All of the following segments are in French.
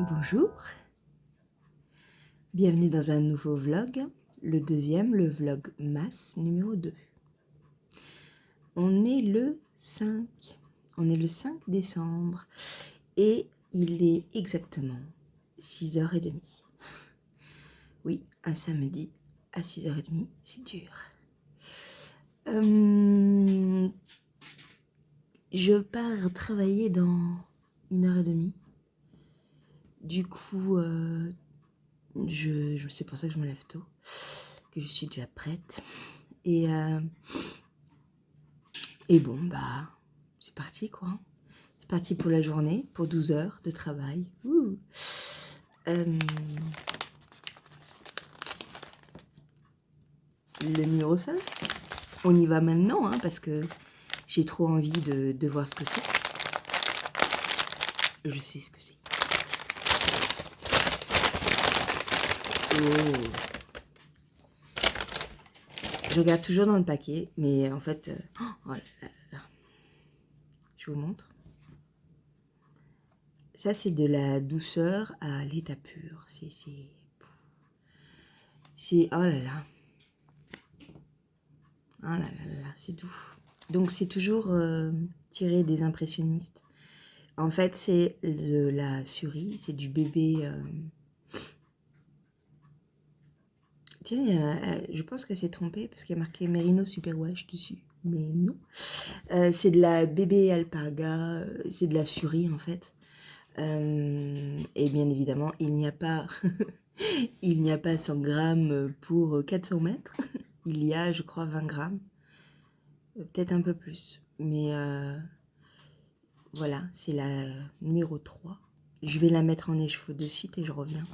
Bonjour, bienvenue dans un nouveau vlog, le deuxième, le vlog masse numéro 2. On est le 5 décembre et il est exactement 6h30. Oui, un samedi à 6h30, c'est dur. Je pars travailler dans 1h30. Du coup, c'est pour ça que je me lève tôt, que je suis déjà prête. Et bon, bah, c'est parti quoi. C'est parti pour la journée, pour 12 heures de travail. Le numéro 5, on y va maintenant, hein, parce que j'ai trop envie de voir ce que c'est. Je sais ce que c'est. Oh. Je regarde toujours dans le paquet, mais en fait, oh là là. Je vous montre. Ça, c'est de la douceur à l'état pur. C'est, oh là là. Oh là là là, c'est doux. Donc, c'est toujours tiré des impressionnistes. En fait, c'est de la Suri, c'est du bébé. Tiens, je pense qu'elle s'est trompée parce qu'il y a marqué Merino Superwash dessus. Mais non. C'est de la bébé alpaga, c'est de la Suri en fait. Et bien évidemment, il n'y a pas, il n'y a pas 100 grammes pour 400 mètres. Il y a, je crois, 20 grammes. Peut-être un peu plus. Mais voilà, c'est la numéro 3. Je vais la mettre en écheveau de suite et je reviens.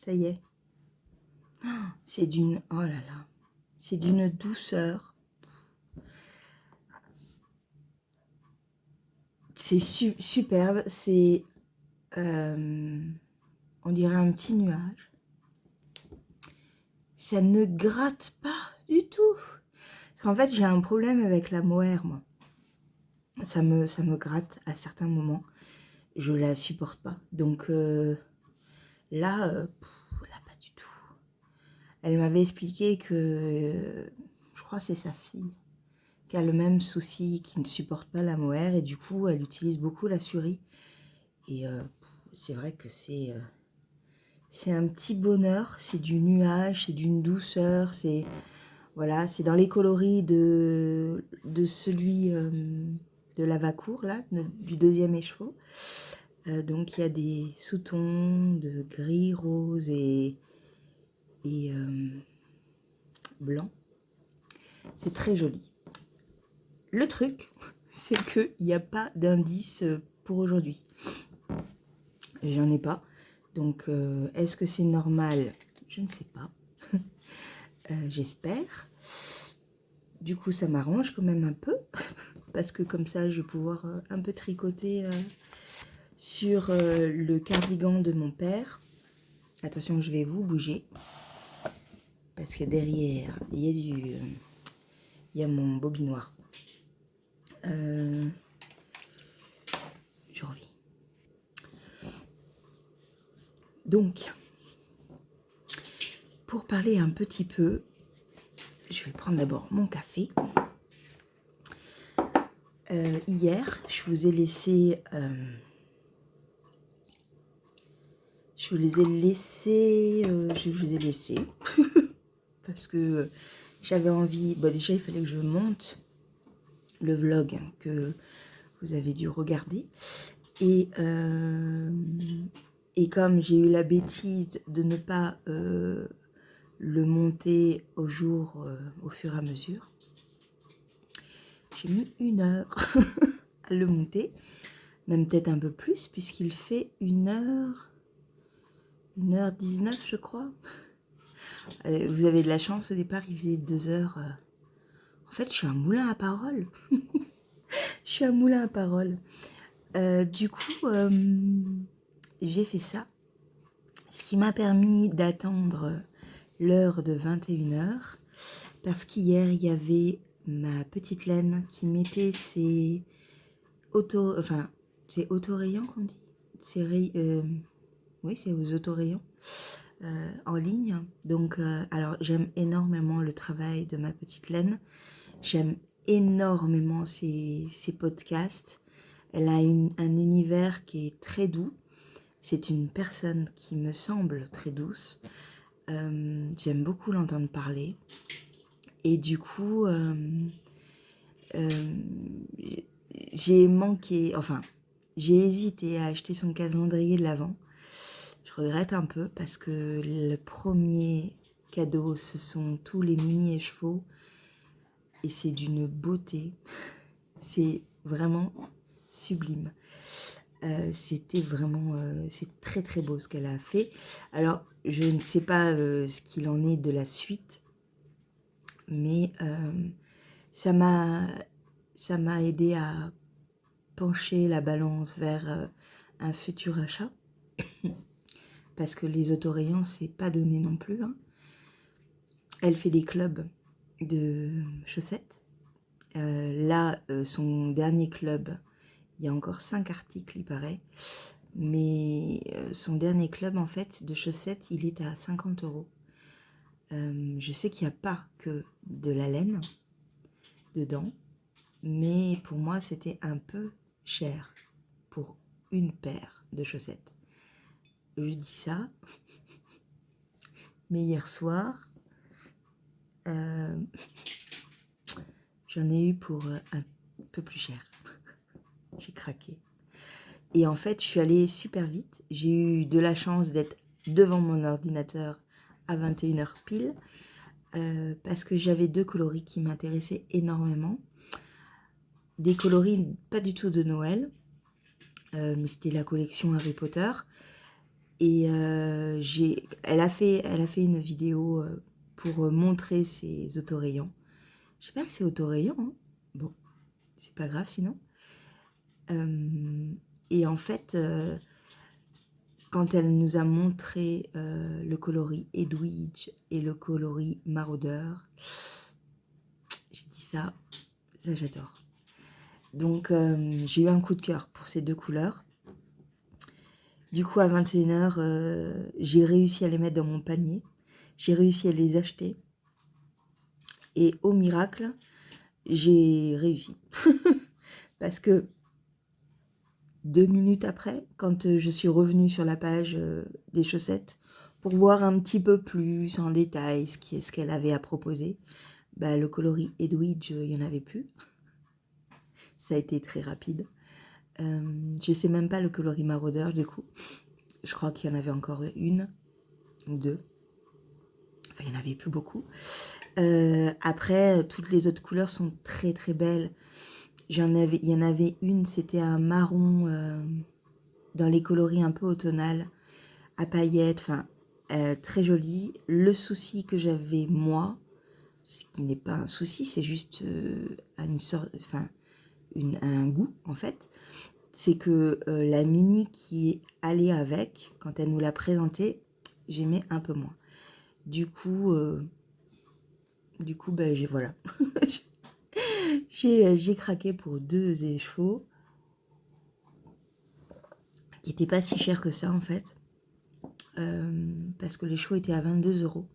Ça y est. C'est d'une... Oh là là. C'est d'une douceur. C'est superbe. C'est... on dirait un petit nuage. Ça ne gratte pas du tout. Parce qu'en fait, j'ai un problème avec la mohair, moi. Ça me gratte à certains moments. Je la supporte pas. Donc là, pas du tout. Elle m'avait expliqué que, je crois que c'est sa fille, qui a le même souci, qui ne supporte pas la mohair. Et du coup, elle utilise beaucoup la Suri. Et c'est vrai que c'est un petit bonheur. C'est du nuage, c'est d'une douceur. C'est... Voilà, c'est dans les coloris de celui de la Vacour, là, du deuxième écheveau. Donc, il y a des sous-tons de gris, rose et blanc. C'est très joli. Le truc, c'est qu'il n'y a pas d'indice pour aujourd'hui. J'en ai pas. Donc, est-ce que c'est normal? Je ne sais pas. J'espère. Du coup, ça m'arrange quand même un peu. Parce que comme ça, je vais pouvoir un peu tricoter sur le cardigan de mon père. Attention, je vais vous bouger. Parce que derrière, il y a mon bobinoir. Je reviens. Donc, pour parler un petit peu, je vais prendre d'abord mon café. Hier, je vous ai laissé... je vous ai laissé parce que j'avais envie... Bon, déjà, il fallait que je monte le vlog que vous avez dû regarder. Et comme j'ai eu la bêtise de ne pas le monter au jour, au fur et à mesure, j'ai mis 1 heure à le monter, même peut-être un peu plus, puisqu'il fait 1h19, je crois. Vous avez de la chance, au départ, il faisait 2 heures. En fait, je suis un moulin à parole. Je suis un moulin à parole. Du coup, j'ai fait ça. Ce qui m'a permis d'attendre l'heure de 21h. Parce qu'hier, il y avait ma petite laine qui mettait ses autorayants qu'on dit. c'est oui, c'est aux autorayons en ligne. Donc, alors j'aime énormément le travail de ma petite Laine. J'aime énormément ses podcasts. Elle a un univers qui est très doux. C'est une personne qui me semble très douce. J'aime beaucoup l'entendre parler. Et du coup, j'ai manqué, enfin, j'ai hésité à acheter son calendrier de l'Avent. Je regrette un peu parce que le premier cadeau, ce sont tous les mini écheveaux et c'est d'une beauté. C'est vraiment sublime. C'était vraiment, c'est très très beau ce qu'elle a fait. Alors, je ne sais pas ce qu'il en est de la suite, mais ça m'a aidé à pencher la balance vers un futur achat. Parce que les autorayons, c'est pas donné non plus. Hein. Elle fait des clubs de chaussettes. Là, son dernier club, il y a encore 5 articles, il paraît. Mais son dernier club, en fait, de chaussettes, il est à 50 €. Je sais qu'il n'y a pas que de la laine dedans. Mais pour moi, c'était un peu cher pour une paire de chaussettes. Je dis ça. Mais hier soir, j'en ai eu pour un peu plus cher. J'ai craqué. Et en fait, je suis allée super vite. J'ai eu de la chance d'être devant mon ordinateur à 21 h pile. Parce que j'avais 2 coloris qui m'intéressaient énormément. Des coloris pas du tout de Noël. Mais c'était la collection Harry Potter. Et elle a fait une vidéo pour montrer ses autorayons. J'espère que c'est autorayons. Hein. Bon, c'est pas grave sinon. Et en fait, quand elle nous a montré le coloris Edwidge et le coloris Maraudeur, j'ai dit ça j'adore. Donc j'ai eu un coup de cœur pour ces 2 couleurs. Du coup, à 21 h, j'ai réussi à les mettre dans mon panier. J'ai réussi à les acheter. Et au miracle, j'ai réussi. Parce que 2 minutes après, quand je suis revenue sur la page des chaussettes, pour voir un petit peu plus en détail ce qu'elle avait à proposer, bah, le coloris Edwidge, il n'y en avait plus. Ça a été très rapide. Je ne sais même pas le coloris Maraudeur, du coup. Je crois qu'il y en avait encore une ou deux. Enfin, il n'y en avait plus beaucoup. Après, toutes les autres couleurs sont très très belles. Il y en avait une, c'était un marron dans les coloris un peu automnal, à paillettes, enfin, très joli. Le souci que j'avais moi, ce qui n'est pas un souci, c'est juste une sorte, enfin, un goût en fait, c'est que la mini qui allait avec, quand elle nous l'a présentée, j'aimais un peu moins. Du coup, ben, voilà. J'ai craqué pour 2 écheveaux qui n'étaient pas si chers que ça en fait, parce que les chevaux étaient à 22 €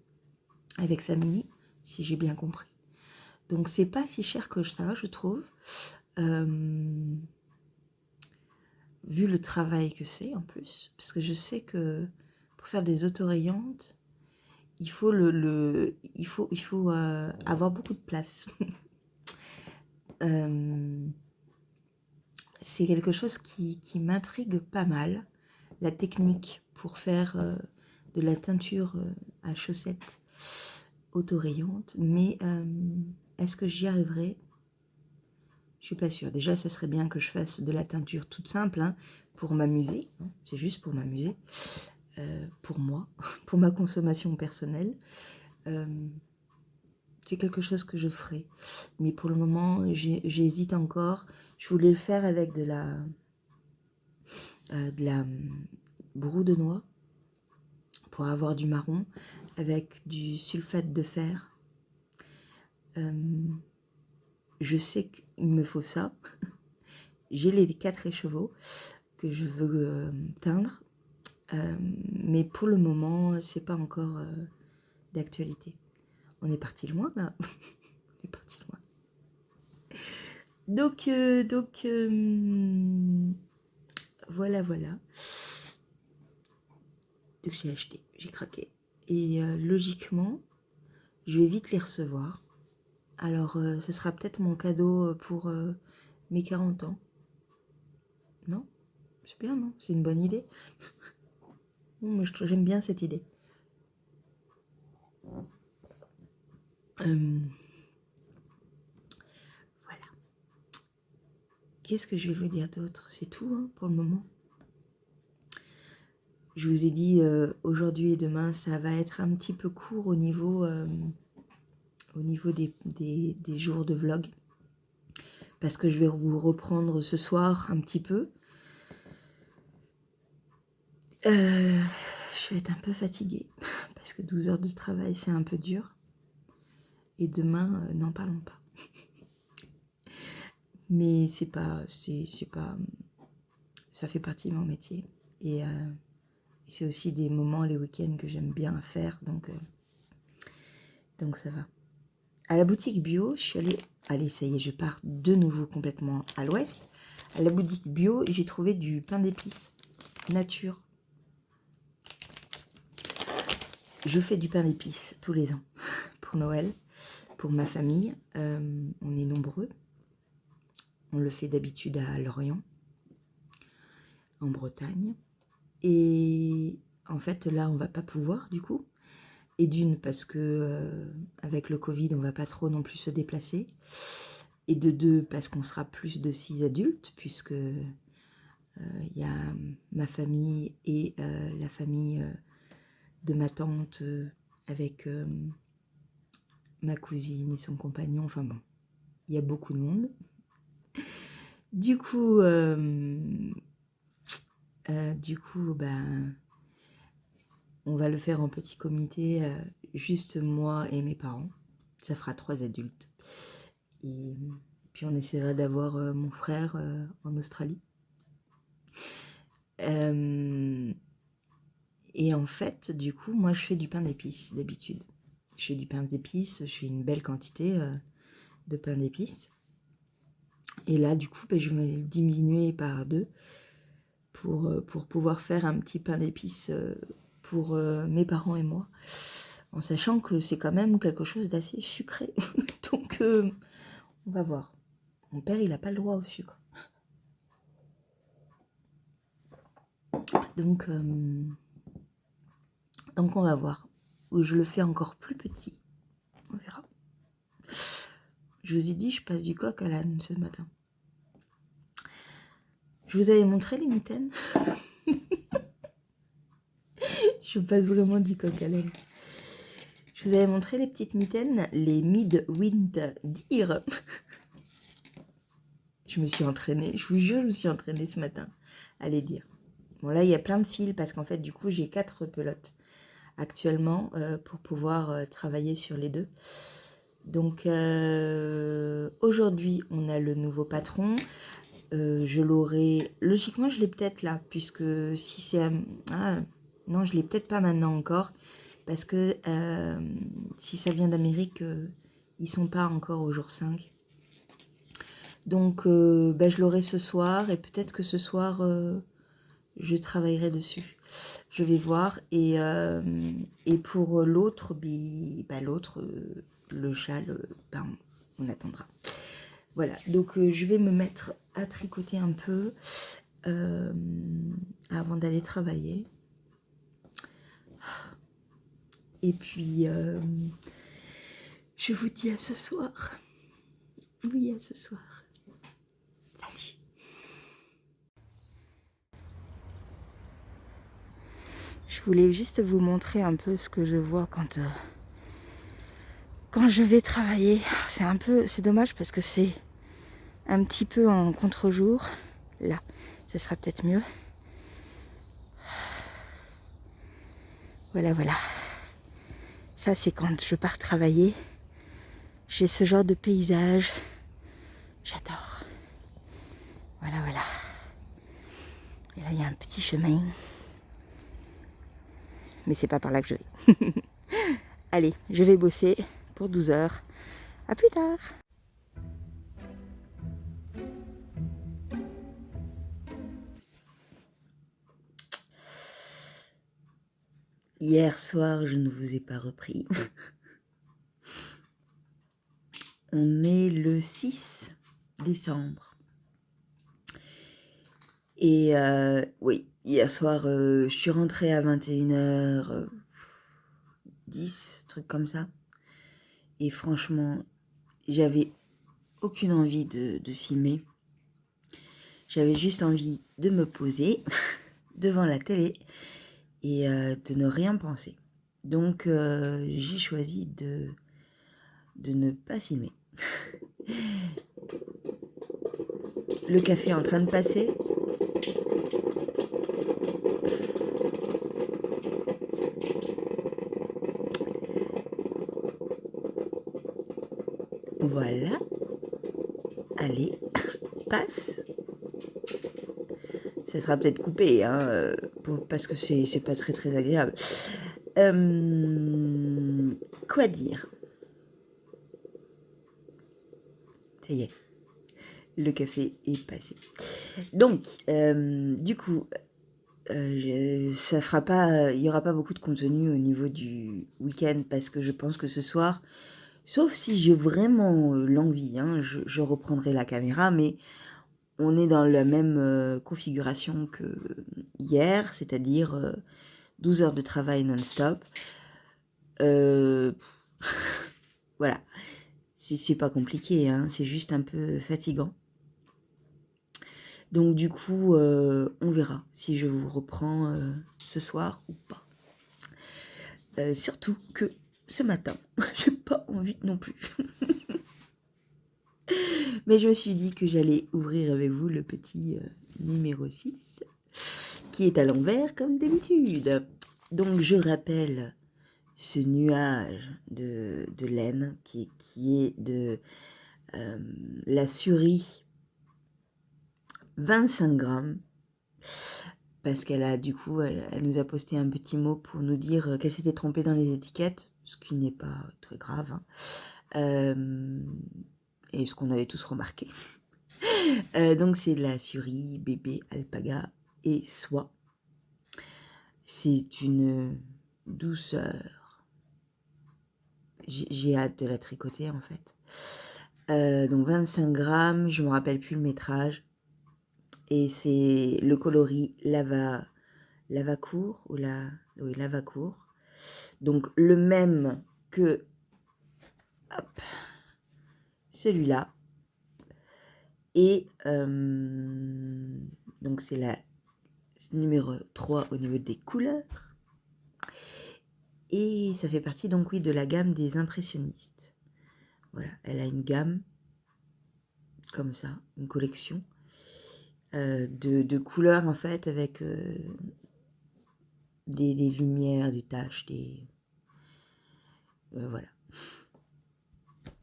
avec sa mini, si j'ai bien compris. Donc c'est pas si cher que ça, je trouve, vu le travail que c'est en plus, parce que je sais que pour faire des autorayantes, il faut avoir beaucoup de place. C'est quelque chose qui m'intrigue pas mal, la technique pour faire de la teinture à chaussettes autorayante, mais est-ce que j'y arriverai? Je suis pas sûre. Déjà, ça serait bien que je fasse de la teinture toute simple, hein, pour m'amuser, hein, c'est juste pour m'amuser, pour moi, pour ma consommation personnelle. C'est quelque chose que je ferai, mais pour le moment, j'hésite encore. Je voulais le faire avec de la broue de noix pour avoir du marron avec du sulfate de fer. Je sais qu'il me faut ça. J'ai les 4 écheveaux. que je veux teindre. Mais pour le moment, c'est pas encore d'actualité. On est parti loin là. On est parti loin. Donc voilà. Donc j'ai acheté, j'ai craqué. Et logiquement, je vais vite les recevoir. Alors, ce sera peut-être mon cadeau pour mes 40 ans. Non? C'est bien, non? C'est une bonne idée. Moi, j'aime bien cette idée. Voilà. Qu'est-ce que je vais vous dire d'autre? C'est tout hein, pour le moment. Je vous ai dit, aujourd'hui et demain, ça va être un petit peu court au niveau des jours de vlog. Parce que je vais vous reprendre ce soir un petit peu. Je vais être un peu fatiguée. Parce que 12 heures de travail, c'est un peu dur. Et demain, n'en parlons pas. Mais c'est pas, ça fait partie de mon métier. Et c'est aussi des moments, les week-ends, que j'aime bien faire. Donc ça va. À la boutique bio, je suis allée... Allez, ça y est, je pars de nouveau complètement à l'ouest. À la boutique bio, j'ai trouvé du pain d'épices nature. Je fais du pain d'épices tous les ans pour Noël, pour ma famille. On est nombreux. On le fait d'habitude à Lorient, en Bretagne. Et en fait, là, on va pas pouvoir du coup. Et d'une, parce que avec le Covid, on va pas trop non plus se déplacer. Et de deux, parce qu'on sera plus de 6 adultes, puisque y a ma famille et la famille de ma tante avec ma cousine et son compagnon. Enfin bon, il y a beaucoup de monde. Du coup, ben, on va le faire en petit comité, juste moi et mes parents. Ça fera 3 adultes. Et puis on essaiera d'avoir mon frère en Australie. Et en fait, du coup, moi je fais du pain d'épices d'habitude. Je fais du pain d'épices, je fais une belle quantité de pain d'épices. Et là, du coup, ben, je vais le diminuer par 2 pour pouvoir faire un petit pain d'épices pour mes parents et moi. En sachant que c'est quand même quelque chose d'assez sucré. Donc, on va voir. Mon père, il n'a pas le droit au sucre. Donc on va voir. Ou je le fais encore plus petit. On verra. Je vous ai dit, je passe du coq à l'âne ce matin. Je vous avais montré les mitaines. Je passe vraiment du coq à l'âne. Je vous avais montré les petites mitaines, les Midwind Deer. Je me suis entraînée, je vous jure, je me suis entraînée ce matin à les dire. Bon, là, il y a plein de fils parce qu'en fait, du coup, j'ai 4 pelotes actuellement pour pouvoir travailler sur les 2. Donc, aujourd'hui, on a le nouveau patron. Je l'aurai... Logiquement, je l'ai peut-être là, puisque si c'est... Ah, non, je l'ai peut-être pas maintenant encore, parce que si ça vient d'Amérique, ils sont pas encore au jour 5. Donc, ben, je l'aurai ce soir, et peut-être que ce soir, je travaillerai dessus. Je vais voir, et pour l'autre, ben, l'autre, le châle, ben, on attendra. Voilà, donc je vais me mettre à tricoter un peu avant d'aller travailler. Et puis, je vous dis à ce soir. Oui, à ce soir. Salut. Je voulais juste vous montrer un peu ce que je vois quand je vais travailler. C'est dommage parce que c'est un petit peu en contre-jour. Là, ce sera peut-être mieux. Voilà. Ça, c'est quand je pars travailler. J'ai ce genre de paysage. J'adore. Voilà. Et là, il y a un petit chemin. Mais c'est pas par là que je vais. Allez, je vais bosser pour 12 heures. À plus tard. Hier soir, je ne vous ai pas repris. On est le 6 décembre. Et oui, hier soir, je suis rentrée à 21h10, truc comme ça. Et franchement, j'avais aucune envie de filmer. J'avais juste envie de me poser devant la télé et de ne rien penser. Donc j'ai choisi de ne pas filmer. Le café est en train de passer. Voilà. Allez, passe. Ça sera peut-être coupé, hein, parce que c'est pas très agréable. Quoi dire? Ça y est, le café est passé. Donc, du coup, ça fera pas, il y aura pas beaucoup de contenu au niveau du week-end parce que je pense que ce soir, sauf si j'ai vraiment l'envie, hein, je reprendrai la caméra, mais on est dans la même configuration que hier, c'est-à-dire 12 heures de travail non-stop. Voilà, c'est pas compliqué, hein, c'est juste un peu fatigant. Donc du coup, on verra si je vous reprends ce soir ou pas. Surtout que ce matin, j'ai pas envie non plus. Mais je me suis dit que j'allais ouvrir avec vous le petit numéro 6, qui est à l'envers comme d'habitude. Donc je rappelle ce nuage de laine qui est de la Suri 25 grammes. Parce qu'elle a du coup, elle nous a posté un petit mot pour nous dire qu'elle s'était trompée dans les étiquettes, ce qui n'est pas très grave, hein. Et ce qu'on avait tous remarqué. Donc c'est la Suri, bébé, alpaga et soie. C'est une douceur. J'ai hâte de la tricoter en fait. Donc 25 grammes, je me rappelle plus le métrage. Et c'est le coloris Lavacourt ou oui, Lavacourt. Donc le même que hop, celui-là. Et donc c'est la numéro 3 au niveau des couleurs. Et ça fait partie donc oui de la gamme des impressionnistes. Voilà, elle a une gamme comme ça, une collection de couleurs en fait avec des lumières, des taches, des voilà.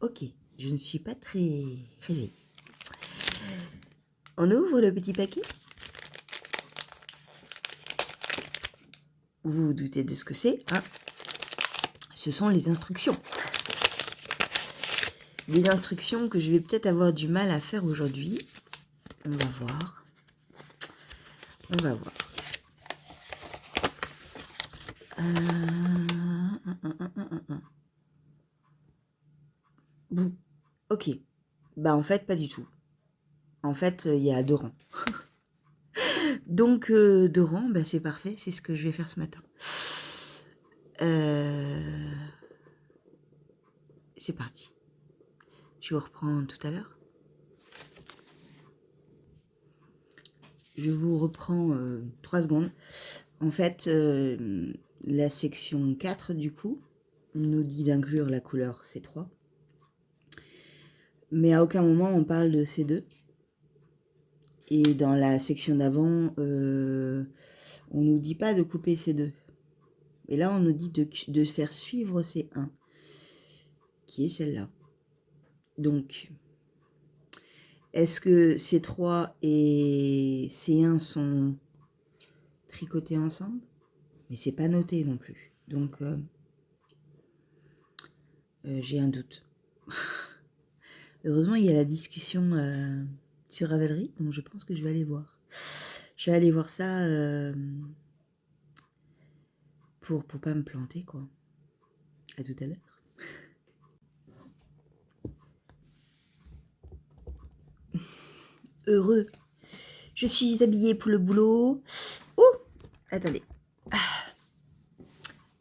Ok, je ne suis pas très réveillée. On ouvre le petit paquet. Vous vous doutez de ce que c'est, hein? Ce sont les instructions. Des instructions que je vais peut-être avoir du mal à faire aujourd'hui. On va voir. On va voir. Bon, ok. Bah en fait, pas du tout. En fait, il y a 2 rangs. Donc, 2 rangs, bah, c'est parfait. C'est ce que je vais faire ce matin. C'est parti. Je vous reprends tout à l'heure. Je vous reprends 3 secondes. En fait, la section 4, du coup, nous dit d'inclure la couleur C3. Mais à aucun moment on parle de C2. Et dans la section d'avant, on nous dit pas de couper C2. Et là, on nous dit de faire suivre C1, qui est celle-là. Donc, est-ce que C3 et C1 sont tricoter ensemble, mais c'est pas noté non plus. Donc, j'ai un doute. Heureusement, il y a la discussion sur Ravelry, donc je pense que je vais aller voir. Je vais aller voir ça pour pas me planter, quoi. À tout à l'heure. Heureux. Je suis habillée pour le boulot. Oh, attendez.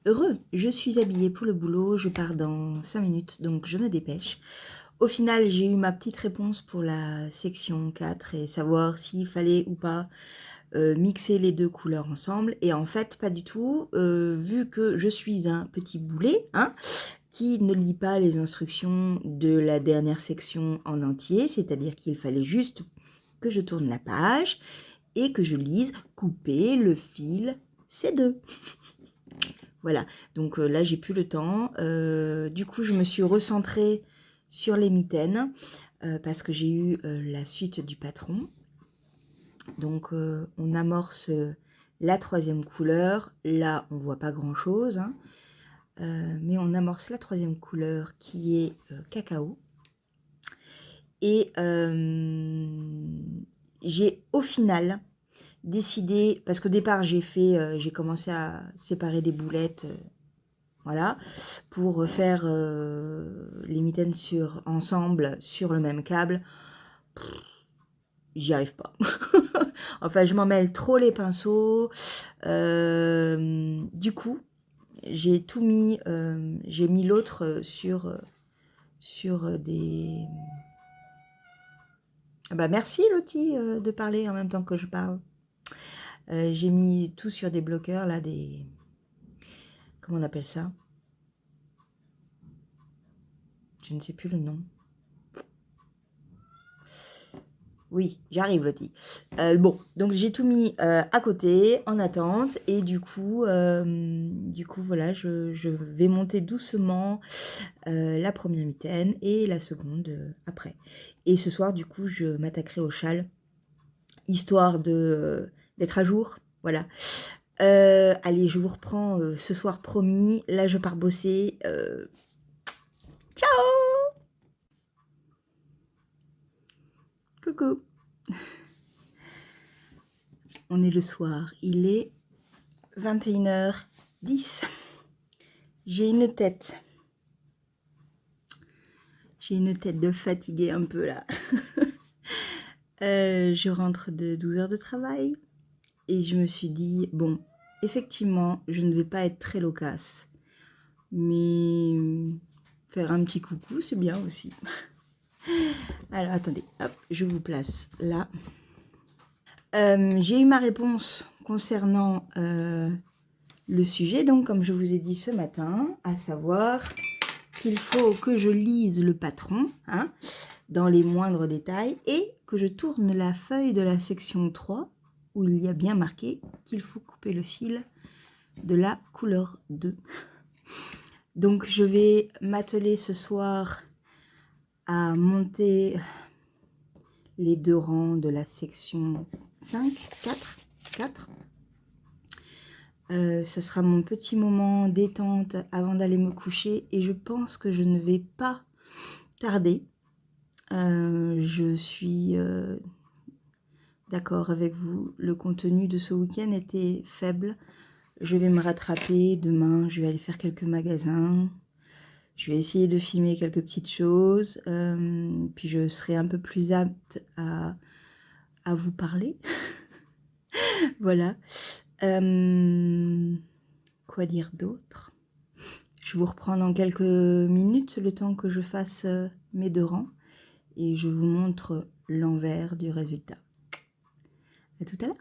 Heureux, je suis habillée pour le boulot. Je pars dans 5 minutes, donc je me dépêche. Au final, j'ai eu ma petite réponse pour la section 4 et savoir s'il fallait ou pas mixer les deux couleurs ensemble. Et en fait, pas du tout, vu que je suis un petit boulet, hein, qui ne lit pas les instructions de la dernière section en entier, c'est-à-dire qu'il fallait juste que je tourne la page et que je lise couper le fil C2. Voilà, donc là j'ai plus le temps. Du coup, je me suis recentrée sur les mitaines parce que j'ai eu la suite du patron. Donc on amorce la 3e couleur. Là, on voit pas grand-chose, hein, mais on amorce la 3e couleur qui est cacao. Et j'ai au final décidé, parce qu'au départ j'ai commencé à séparer des boulettes, voilà, pour faire les mitaines ensemble sur le même câble. J'y arrive pas. Enfin, je m'en mêle trop les pinceaux. Du coup, j'ai tout mis, j'ai mis l'autre sur des... Ah bah merci Lottie de parler en même temps que je parle. J'ai mis tout sur des bloqueurs, là, des... Comment on appelle ça? Je ne sais plus le nom. Oui, j'arrive, Lottie. Bon, donc j'ai tout mis à côté, en attente, et du coup voilà, je vais monter doucement la première mitaine et la seconde après. Et ce soir, du coup, je m'attaquerai au châle, histoire d'être à jour, voilà. Allez, je vous reprends ce soir, promis. Là, je pars bosser. Ciao! Coucou! On est le soir, il est 21h10. J'ai une tête. J'ai une tête de fatiguée un peu là. Je rentre de 12 heures de travail et je me suis dit, bon, effectivement, je ne vais pas être très loquace, mais faire un petit coucou, c'est bien aussi. Alors, attendez, hop, je vous place là. J'ai eu ma réponse concernant le sujet, donc comme je vous ai dit ce matin, à savoir qu'il faut que je lise le patron, hein, dans les moindres détails, et que je tourne la feuille de la section 3, où il y a bien marqué qu'il faut couper le fil de la couleur 2. Donc je vais m'atteler ce soir à monter les 2 rangs de la section 5, 4. Ça sera mon petit moment détente avant d'aller me coucher et je pense que je ne vais pas tarder. Je suis d'accord avec vous, le contenu de ce week-end était faible. Je vais me rattraper demain, je vais aller faire quelques magasins. Je vais essayer de filmer quelques petites choses, puis je serai un peu plus apte à vous parler. Voilà. Quoi dire d'autre? Je vous reprends dans quelques minutes, le temps que je fasse mes 2 rangs, et je vous montre l'envers du résultat. À tout à l'heure.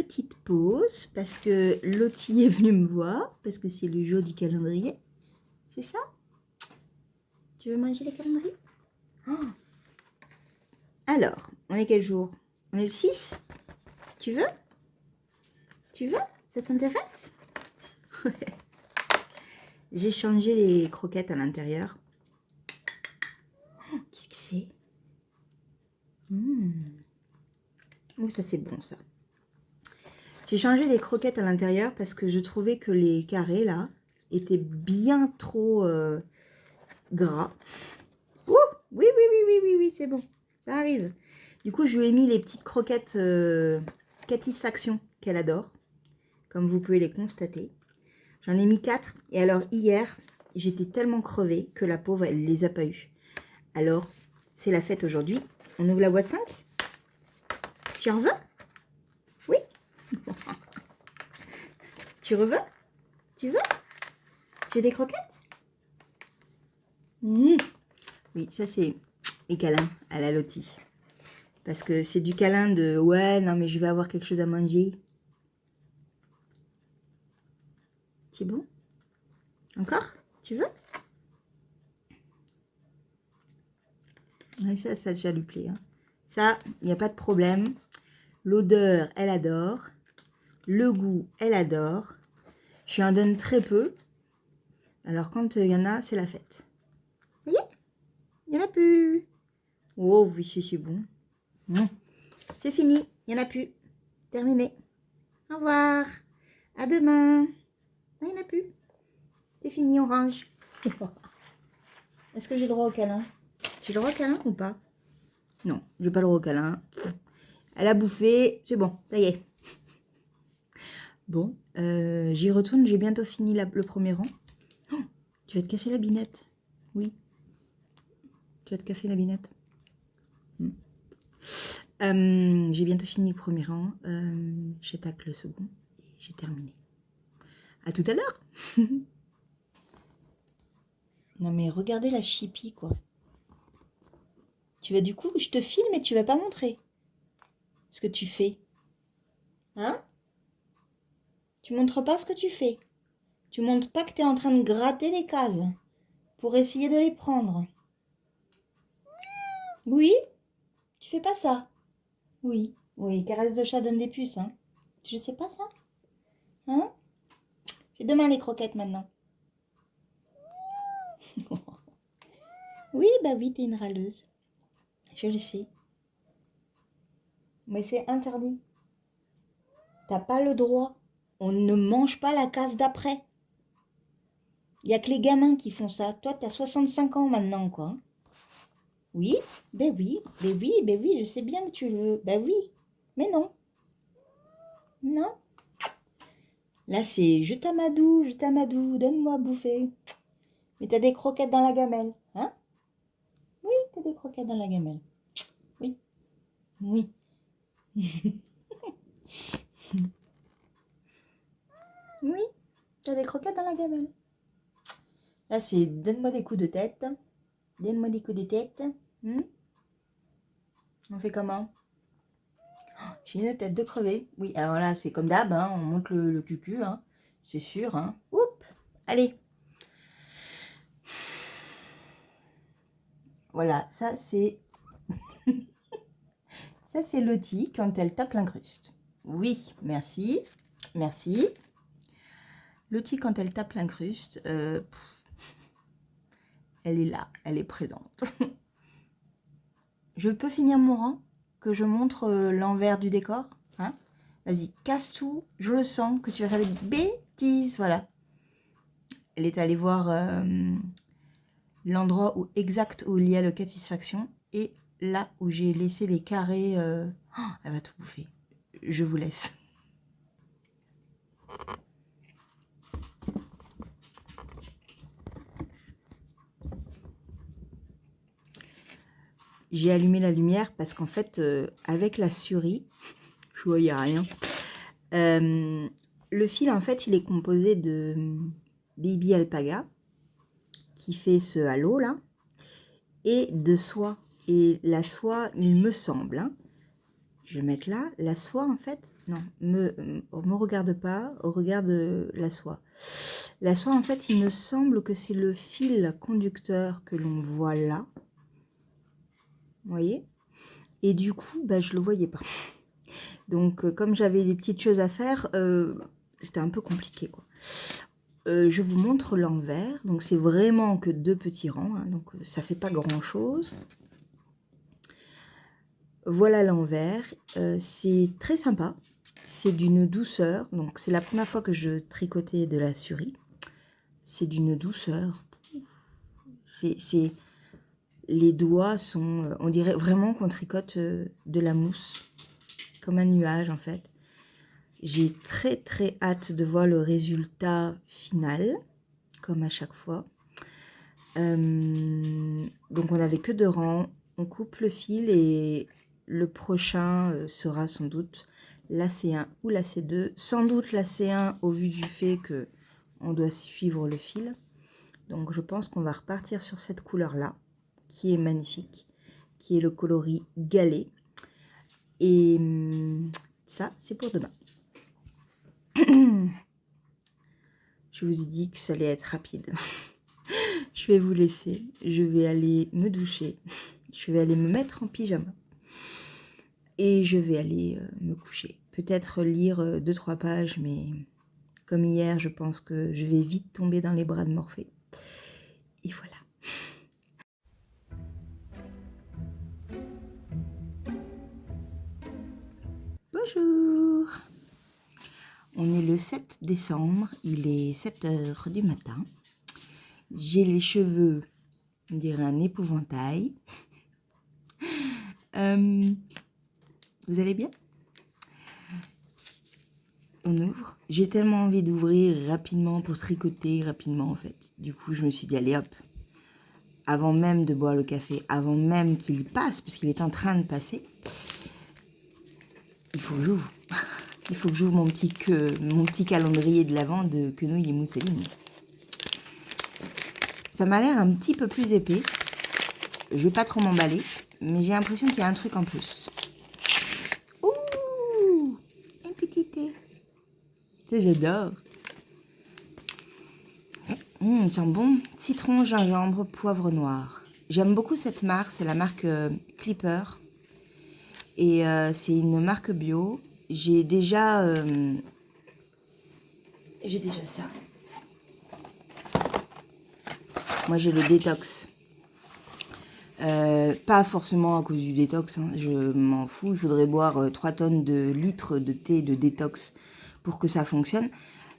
petite pause parce que Lottie est venue me voir, parce que c'est le jour du calendrier. C'est ça? Tu veux manger le calendrier? Oh. Alors, on est quel jour? On est le 6? Tu veux? Tu veux? Ça t'intéresse? J'ai changé les croquettes à l'intérieur. Oh, qu'est-ce que c'est? Oh, ça c'est bon ça. J'ai changé les croquettes à l'intérieur parce que je trouvais que les carrés là étaient bien trop gras. Ouh, oui, oui, oui, oui, oui, oui, c'est bon. Ça arrive. Du coup, je lui ai mis les petites croquettes Satisfaction qu'elle adore. Comme vous pouvez les constater. J'en ai mis 4. Et alors, hier, j'étais tellement crevée que la pauvre, elle ne les a pas eues. Alors, c'est la fête aujourd'hui. On ouvre la boîte 5. Tu en veux? Oui. Tu reveux? Tu veux? Tu veux des croquettes? Oui, ça c'est les câlins à la Lottie. Parce que c'est du câlin de ouais, non mais je vais avoir quelque chose à manger. C'est bon? Encore? Tu veux? Ouais, ça lui plaît. Hein. Ça, il n'y a pas de problème. L'odeur, elle adore. Le goût, elle adore. Je lui en donne très peu. Alors quand il y en a, c'est la fête. Vous voyez? Il n'y en a plus. Oh oui, c'est bon. C'est fini, il n'y en a plus. Terminé. Au revoir. À demain. Non, il n'y en a plus. C'est fini, on range. Est-ce que j'ai le droit au câlin? J'ai le droit au câlin ou pas? Non, j'ai pas le droit au câlin. Elle a bouffé, c'est bon, ça y est. Bon, j'y retourne, j'ai bientôt fini le premier rang. Oh, tu vas te casser la binette. Oui. Tu vas te casser la binette. J'ai bientôt fini le premier rang. J'attaque le second et j'ai terminé. À tout à l'heure. Non mais regardez la chipie quoi. Tu vas du coup, je te filme et tu vas pas montrer ce que tu fais. Hein? Tu montres pas ce que tu fais. Tu montres pas que tu es en train de gratter les cases pour essayer de les prendre. Oui? Tu fais pas ça? Oui. Oui, caresse de chat donne des puces, hein. Tu sais pas ça? Hein? C'est demain les croquettes maintenant. Oui, bah oui, t'es une râleuse. Je le sais. Mais c'est interdit. T'as pas le droit. On ne mange pas la case d'après. Il n'y a que les gamins qui font ça. Toi, t'as 65 ans maintenant, quoi. Oui, ben oui, ben oui, ben oui, je sais bien que tu le veux. Ben oui, mais non. Non. Là, c'est je t'amadou, donne-moi à bouffer. Mais t'as des croquettes dans la gamelle, hein? Oui, t'as des croquettes dans la gamelle. Oui, oui. Oui, t'as des croquettes dans la gamelle. Là, c'est donne-moi des coups de tête. Donne-moi des coups de tête. On fait comment? J'ai une tête de crever. Oui, alors là, c'est comme d'hab, hein, on monte le cucu, hein, c'est sûr. Hein. Oups, allez. Voilà, ça c'est... ça c'est Lottie quand elle tape l'incruste. Oui, merci, merci. Lottie quand elle tape l'incruste, elle est là, elle est présente. Je peux finir mon rang? Que je montre l'envers du décor, hein? Vas-y, casse tout, je le sens que tu vas faire des bêtises, voilà. Elle est allée voir l'endroit exact où il y a le satisfaction et là où j'ai laissé les carrés. Oh, elle va tout bouffer. Je vous laisse. J'ai allumé la lumière parce qu'en fait, avec la souris, je voyais rien. Le fil, en fait, il est composé de Baby Alpaga qui fait ce halo là et de soie. Et la soie, il me semble, hein, Je vais mettre là. La soie, en fait, non, me regarde pas, regarde la soie. La soie, en fait, il me semble que c'est le fil conducteur que l'on voit là. Vous voyez? Et du coup, bah, je le voyais pas. Donc, comme j'avais des petites choses à faire, c'était un peu compliqué, quoi. Je vous montre l'envers. Donc, c'est vraiment que 2 petits rangs, hein, donc ça fait pas grand-chose. Voilà l'envers. C'est très sympa. C'est d'une douceur. Donc, c'est la première fois que je tricotais de la surie. C'est d'une douceur. Les doigts sont... on dirait vraiment qu'on tricote de la mousse. Comme un nuage, en fait. J'ai très très hâte de voir le résultat final, comme à chaque fois. Donc on n'avait que 2 rangs, on coupe le fil et le prochain sera sans doute la C1 ou la C2. Sans doute la C1 au vu du fait que on doit suivre le fil. Donc je pense qu'on va repartir sur cette couleur-là, qui est magnifique, qui est le coloris galet. Et ça, c'est pour demain. Je vous ai dit que ça allait être rapide. Je vais vous laisser. Je vais aller me doucher. Je vais aller me mettre en pyjama. Et je vais aller me coucher. Peut-être lire 2-3 pages, mais comme hier, je pense que je vais vite tomber dans les bras de Morphée. Et voilà. Bonjour. On est le 7 décembre, il est 7 h du matin. J'ai les cheveux, on dirait un épouvantail. Vous allez bien? On ouvre. J'ai tellement envie d'ouvrir rapidement pour tricoter rapidement en fait. Du coup, je me suis dit, allez hop, avant même de boire le café, avant même qu'il passe, parce qu'il est en train de passer, il faut que j'ouvre. Il faut que j'ouvre mon petit calendrier de l'Avent de Quenouille et Mousseline. Ça m'a l'air un petit peu plus épais. Je vais pas trop m'emballer, mais j'ai l'impression qu'il y a un truc en plus. Ouh, un petit thé. Tu sais, j'adore. Il sent bon. Citron, gingembre, poivre noir. J'aime beaucoup cette marque, c'est la marque Clipper. Et c'est une marque bio. J'ai déjà ça. Moi, j'ai le détox. Pas forcément à cause du détox, hein, je m'en fous. Il faudrait boire 3 tonnes de litres de thé de détox pour que ça fonctionne.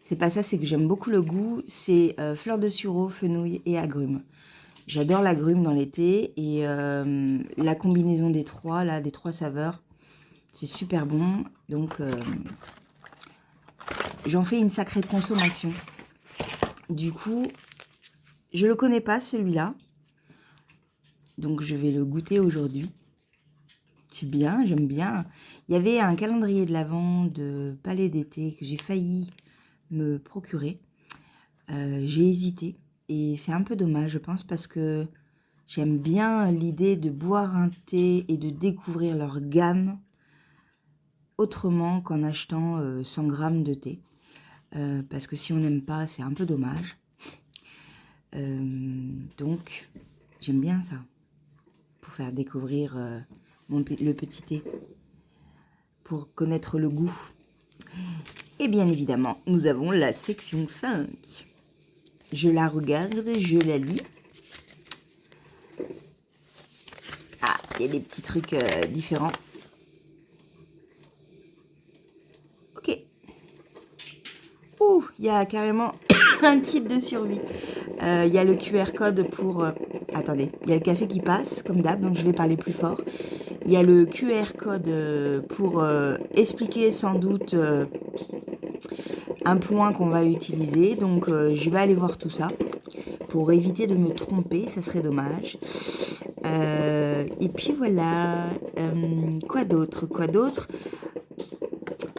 C'est pas ça, c'est que j'aime beaucoup le goût. C'est fleur de sureau, fenouil et agrumes. J'adore l'agrume dans l'été et la combinaison des 3, là, des 3 saveurs, c'est super bon. Donc, j'en fais une sacrée consommation. Du coup, je le connais pas celui-là. Donc, je vais le goûter aujourd'hui. C'est bien, j'aime bien. Il y avait un calendrier de l'Avent de Palais d'été que j'ai failli me procurer. J'ai hésité et c'est un peu dommage, je pense, parce que j'aime bien l'idée de boire un thé et de découvrir leur gamme autrement qu'en achetant 100 grammes de thé. Parce que si on n'aime pas, c'est un peu dommage. Donc, j'aime bien ça, pour faire découvrir le petit thé, pour connaître le goût. Et bien évidemment, nous avons la section 5. Je la regarde, je la lis. Ah, il y a des petits trucs différents. Ok. Ouh, il y a carrément un kit de survie. Il y a le QR code pour... attendez, il y a le café qui passe, comme d'hab, donc je vais parler plus fort. Il y a le QR code pour expliquer sans doute un point qu'on va utiliser. Donc je vais aller voir tout ça pour éviter de me tromper, ça serait dommage. Et puis voilà, quoi d'autre?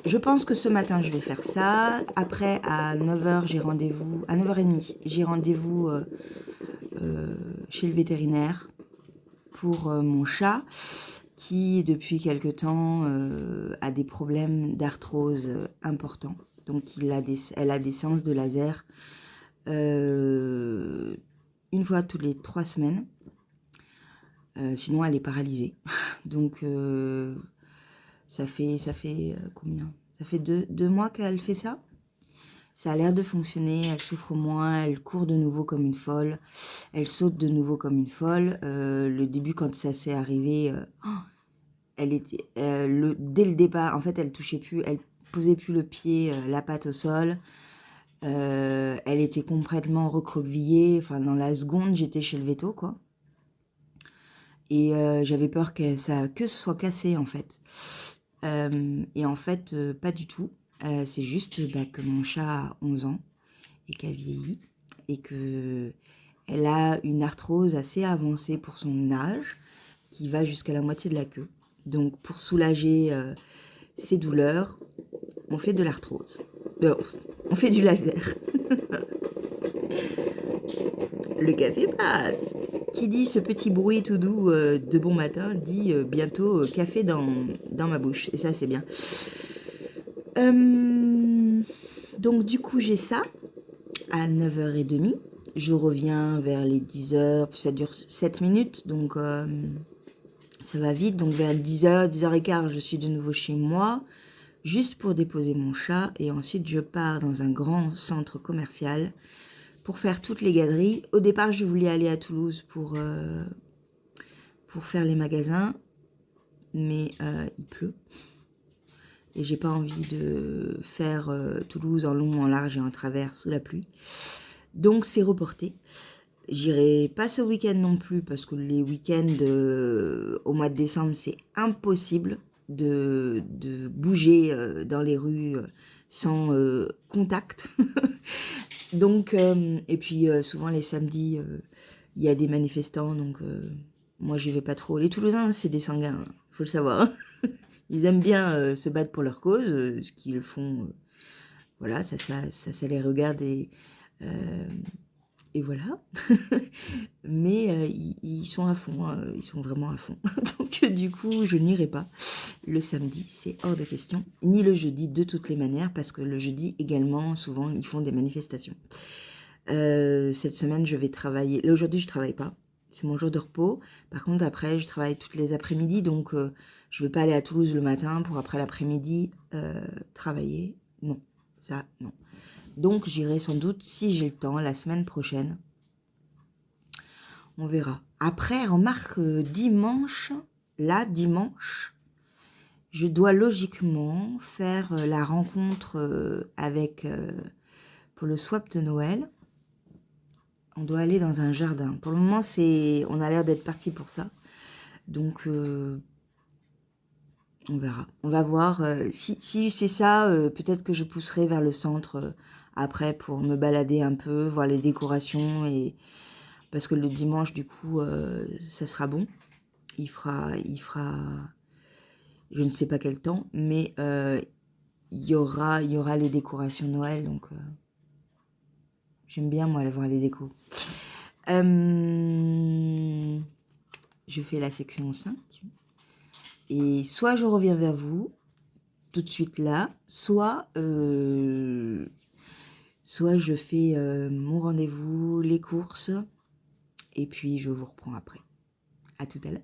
Je pense que ce matin, je vais faire ça. Après, à 9 h, j'ai rendez-vous. À 9 h 30, j'ai rendez-vous chez le vétérinaire pour mon chat. qui depuis quelque temps a des problèmes d'arthrose importants. Donc elle a des séances de laser une fois toutes les 3 semaines. Sinon elle est paralysée. Donc ça fait combien? Ça fait 2 mois qu'elle fait ça. Ça a l'air de fonctionner, elle souffre moins, elle court de nouveau comme une folle, elle saute de nouveau comme une folle. Le début, quand ça s'est arrivé, elle était dès le départ, en fait, elle touchait plus, elle posait plus le pied, la patte au sol. Elle était complètement recroquevillée. Enfin, dans la seconde, j'étais chez le véto, quoi. Et j'avais peur que sa queue soit cassée, en fait. Et en fait, pas du tout. C'est juste que mon chat a 11 ans et qu'elle vieillit et que elle a une arthrose assez avancée pour son âge qui va jusqu'à la moitié de la queue. Donc pour soulager ces douleurs, on fait de l'arthrose. On fait du laser. Le café passe. Qui dit ce petit bruit tout doux de bon matin dit bientôt café dans ma bouche. Et ça, c'est bien. Donc du coup, j'ai ça à 9h30. Je reviens vers les 10h, ça dure 7 minutes, donc ça va vite. Donc vers 10h, 10h15, je suis de nouveau chez moi, juste pour déposer mon chat. Et ensuite, je pars dans un grand centre commercial pour faire toutes les galeries. Au départ, je voulais aller à Toulouse pour faire les magasins, mais il pleut. Et j'ai pas envie de faire Toulouse en long, en large et en travers sous la pluie. Donc c'est reporté. J'irai pas ce week-end non plus parce que les week-ends au mois de décembre, c'est impossible de bouger dans les rues sans contact. Donc, et puis souvent les samedis, il y a des manifestants, donc moi j'y vais pas trop. Les Toulousains, c'est des sanguins, faut le savoir. Ils aiment bien se battre pour leur cause, ce qu'ils font. Voilà, ça les regarde et voilà. Mais ils sont à fond, ils sont vraiment à fond. Donc du coup, je n'irai pas le samedi, c'est hors de question. Ni le jeudi, de toutes les manières, parce que le jeudi également, souvent, ils font des manifestations. Cette semaine, je vais travailler. Là, aujourd'hui, je travaille pas. C'est mon jour de repos. Par contre, après, je travaille toutes les après-midi, donc je vais pas aller à Toulouse le matin pour après l'après-midi travailler. Non, ça, non. Donc, j'irai sans doute, si j'ai le temps, la semaine prochaine. On verra. Après, remarque, dimanche, je dois logiquement faire la rencontre pour le swap de Noël. On doit aller dans un jardin. Pour le moment, on a l'air d'être parti pour ça. Donc, on verra. On va voir. Si c'est ça, peut-être que je pousserai vers le centre après pour me balader un peu, voir les décorations. Parce que le dimanche, du coup, ça sera bon. Il fera, je ne sais pas quel temps, mais il y aura les décorations Noël. Donc, j'aime bien, moi, aller voir les décos. Je fais la section 5. Et soit je reviens vers vous tout de suite là, soit je fais mon rendez-vous, les courses, et puis je vous reprends après. À tout à l'heure.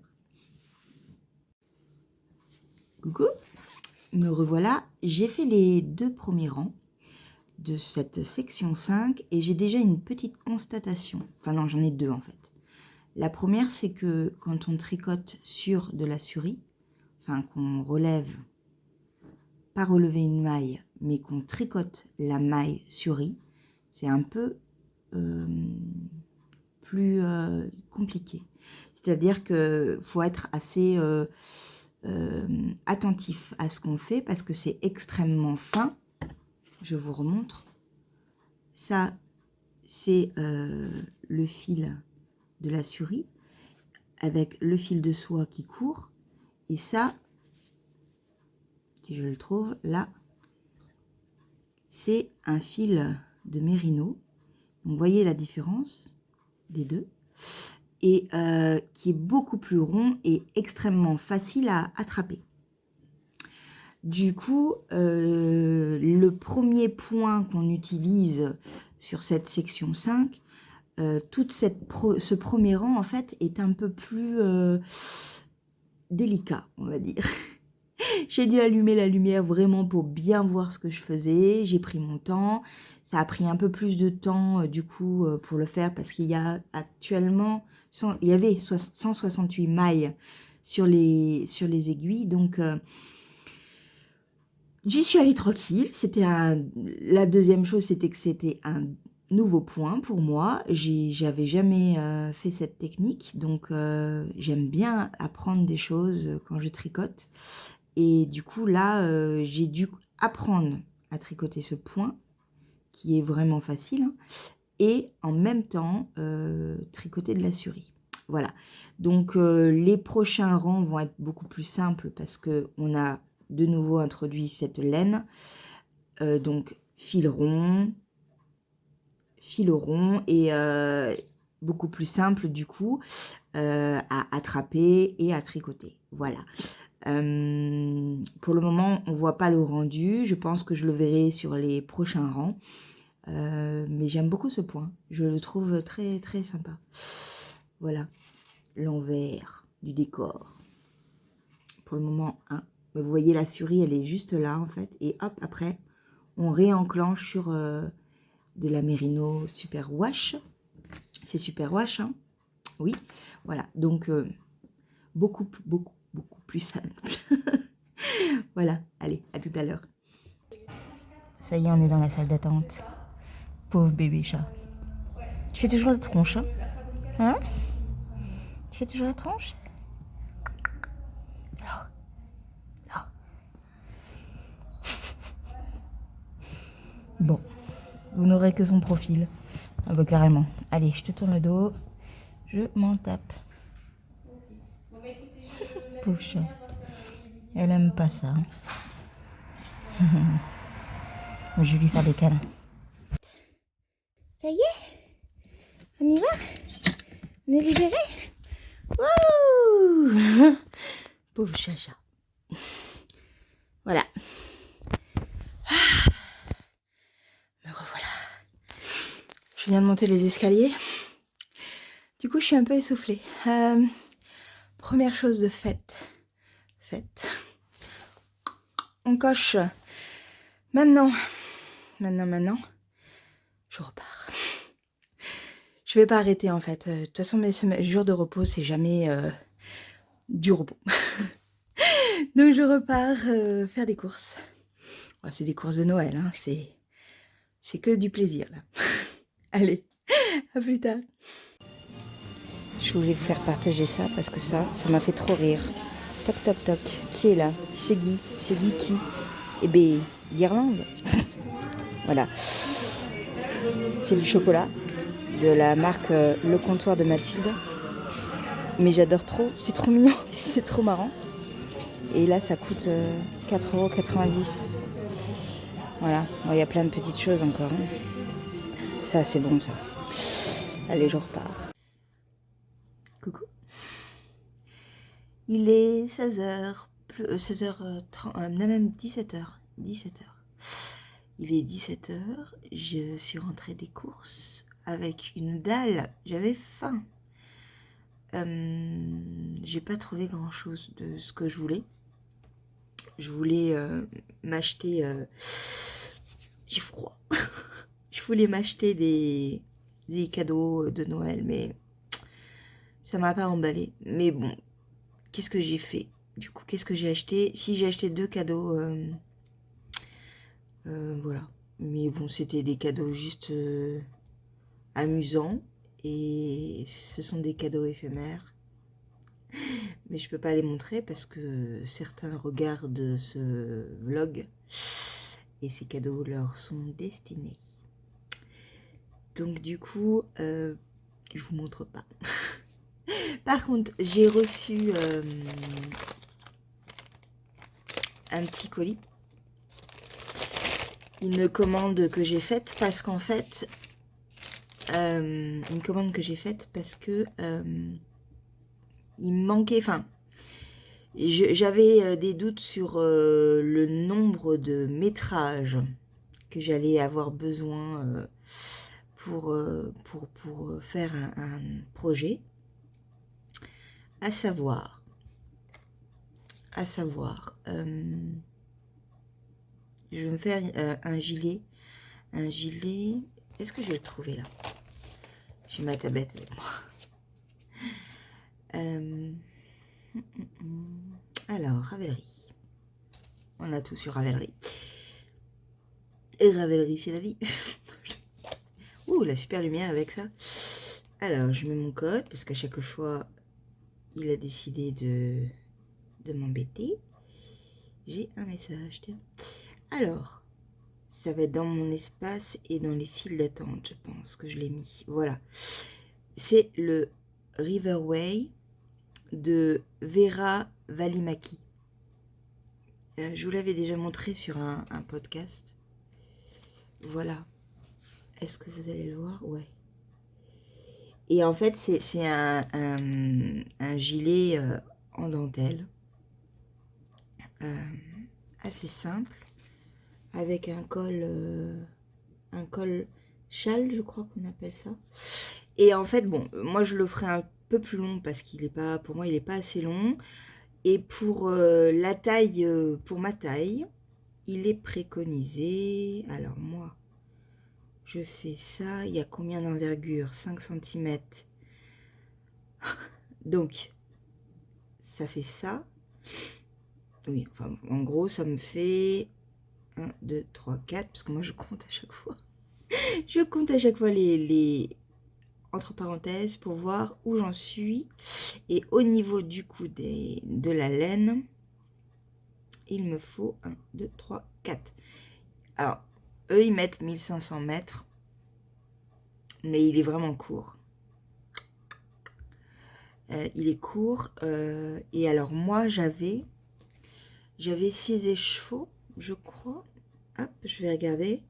Coucou, me revoilà. J'ai fait les 2 premiers rangs de cette section 5 et j'ai déjà une petite constatation. Enfin non, j'en ai 2 en fait. La première, c'est que quand on tricote sur de la surie, enfin qu'on relève, pas relever une maille, mais qu'on tricote la maille surie, c'est un peu plus compliqué. C'est-à-dire qu'il faut être assez attentif à ce qu'on fait parce que c'est extrêmement fin. Je vous remontre. Ça, c'est le fil de la surie avec le fil de soie qui court. Et ça, si je le trouve, là, c'est un fil de mérino. Donc, vous voyez la différence des deux. et qui est beaucoup plus rond et extrêmement facile à attraper. Du coup, le premier point qu'on utilise sur cette section 5, toute ce premier rang, en fait, est un peu plus délicat, on va dire. J'ai dû allumer la lumière vraiment pour bien voir ce que je faisais. J'ai pris mon temps. Ça a pris un peu plus de temps, du coup, pour le faire, parce qu'il y a actuellement, il y avait 168 mailles sur les aiguilles. Donc, j'y suis allée tranquille. La deuxième chose, c'était que c'était un nouveau point pour moi. J'avais jamais fait cette technique, donc j'aime bien apprendre des choses quand je tricote. Et du coup, là, j'ai dû apprendre à tricoter ce point, qui est vraiment facile, hein, et en même temps, tricoter de la surie. Voilà. Donc, les prochains rangs vont être beaucoup plus simples parce qu'on a de nouveau introduit cette laine. Donc, fil rond et beaucoup plus simple, du coup, à attraper et à tricoter. Voilà. Pour le moment, on voit pas le rendu. Je pense que je le verrai sur les prochains rangs. Mais j'aime beaucoup ce point. Je le trouve très, très sympa. Voilà. L'envers du décor. Pour le moment, hein. Mais vous voyez, la surie, elle est juste là, en fait. Et hop, après, on réenclenche sur de la Merino Super Wash. C'est Super Wash, hein. Oui. Voilà. Donc, beaucoup plus simple. Voilà, allez, à tout à l'heure. Ça y est, on est dans la salle d'attente. Pauvre bébé chat. Tu fais toujours la tronche, hein? Hein? Tu fais toujours la tronche? Alors, alors. Bon, vous n'aurez que son profil. Ah bah carrément. Allez, je te tourne le dos. Je m'en tape. Pauvre chat. Elle aime pas ça. Je vais lui faire des câlins. Ça y est? On y va? On est libéré? Wouh! Pauvre chacha. Voilà. Me revoilà. Je viens de monter les escaliers. Du coup, je suis un peu essoufflée. Première chose de faite. On coche. Maintenant, je repars. Je vais pas arrêter en fait. De toute façon, mes jours de repos, c'est jamais du repos. Donc je repars faire des courses. Oh, c'est des courses de Noël, hein. C'est que du plaisir là. Allez, à plus tard. Je voulais vous faire partager ça parce que ça m'a fait trop rire. Toc toc toc. Qui est là? C'est Guy. C'est Guy qui? Eh bien, Guirlande. Voilà. C'est du chocolat de la marque Le Comptoir de Mathilde. Mais j'adore trop. C'est trop mignon. C'est trop marrant. Et là, ça coûte 4,90 €. Voilà. Bon, il y a plein de petites choses encore. Hein. Ça, c'est bon, ça. Allez, je repars. Coucou. Il est 16h. 16h30. Même 17h. 17h. Il est 17h. Je suis rentrée des courses avec une dalle. J'avais faim. J'ai pas trouvé grand chose de ce que je voulais. Je voulais m'acheter. J'ai froid. Je voulais m'acheter des cadeaux de Noël, mais ça m'a pas emballé. Mais bon, qu'est-ce que j'ai fait? Du coup, qu'est-ce que j'ai acheté? Si, j'ai acheté 2 cadeaux. Voilà. Mais bon, c'était des cadeaux juste amusants. Et ce sont des cadeaux éphémères. Mais je peux pas les montrer parce que certains regardent ce vlog. Et ces cadeaux leur sont destinés. Donc du coup, je vous montre pas. Par contre, j'ai reçu un petit colis. Une commande que j'ai faite parce qu'en fait, une commande que j'ai faite parce que il me manquait, enfin, j'avais des doutes sur le nombre de métrages que j'allais avoir besoin pour faire un projet, à savoir, je vais me faire un gilet, est-ce que je vais le trouver là? J'ai ma tablette avec moi. Alors, Ravelry. On a tout sur Ravelry. Et Ravelry, c'est la vie. Ouh, la super lumière avec ça. Alors, je mets mon code, parce qu'à chaque fois, il a décidé de m'embêter. J'ai un message, tiens. Alors, ça va être dans mon espace et dans les files d'attente, je pense que je l'ai mis. Voilà. C'est le Riverway de Vera Valimaki. Je vous l'avais déjà montré sur un podcast. Voilà. Est-ce que vous allez le voir? Ouais. Et en fait, c'est un gilet en dentelle. Assez simple. Avec un col châle, je crois qu'on appelle ça. Et en fait, bon, moi je le ferai un peu plus long parce qu'il est pas, pour moi, il n'est pas assez long. Et pour la taille, pour ma taille, il est préconisé. Alors moi, je fais ça. Il y a combien d'envergure? 5 cm. Donc, ça fait ça. Oui, enfin, en gros, ça me fait 1, 2, 3, 4. Parce que moi, je compte à chaque fois. Je compte à chaque fois les entre parenthèses pour voir où j'en suis. Et au niveau du coup de la laine, il me faut 1, 2, 3, 4. Alors, eux, ils mettent 1500 mètres, mais il est vraiment court. Il est court. Et alors, moi, j'avais 6 écheveaux, je crois. Hop, je vais regarder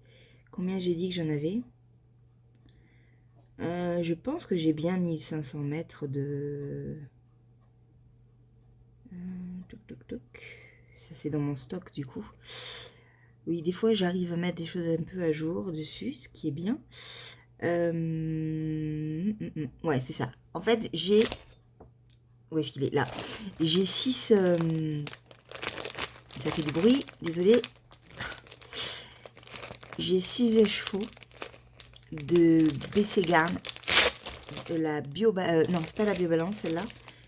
combien j'ai dit que j'en avais. Je pense que j'ai bien 1500 mètres de... Ça, c'est dans mon stock, du coup. Oui, des fois, j'arrive à mettre des choses un peu à jour dessus, ce qui est bien. Ouais, c'est ça. En fait, j'ai... Où est-ce qu'il est? Là. J'ai 6... Ça fait du bruit, désolé. J'ai 6 écheveaux de BC Garn, de la Bio... non, c'est pas la Biobalance, celle-là.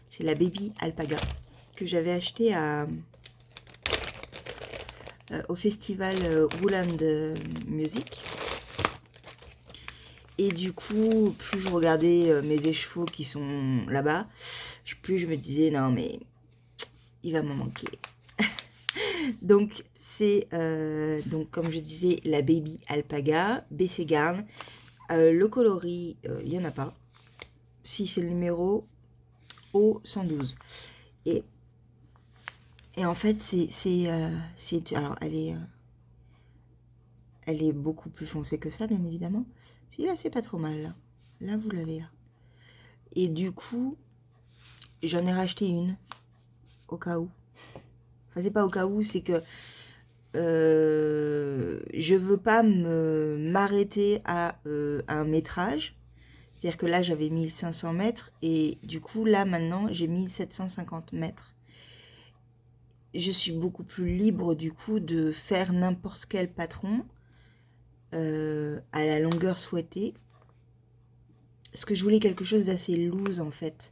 C'est la Baby Alpaga, que j'avais acheté au festival Woolland Music. Et du coup, plus je regardais mes écheveaux qui sont là-bas, plus je me disais, non mais, il va m'en manquer. Donc, c'est, donc comme je disais, la Baby Alpaga, BC Garn. Le coloris, il n'y en a pas. Si, c'est le numéro O112. Et en fait, alors, elle est beaucoup plus foncée que ça, bien évidemment. Si, là, c'est pas trop mal, là. Là, vous l'avez, là. Et du coup, j'en ai racheté une, au cas où. Enfin, c'est pas au cas où, c'est que je veux pas m'arrêter à un métrage. C'est-à-dire que là, j'avais 1500 mètres et du coup, là, maintenant, j'ai 1750 mètres. Je suis beaucoup plus libre, du coup, de faire n'importe quel patron à la longueur souhaitée. Parce que je voulais quelque chose d'assez loose, en fait.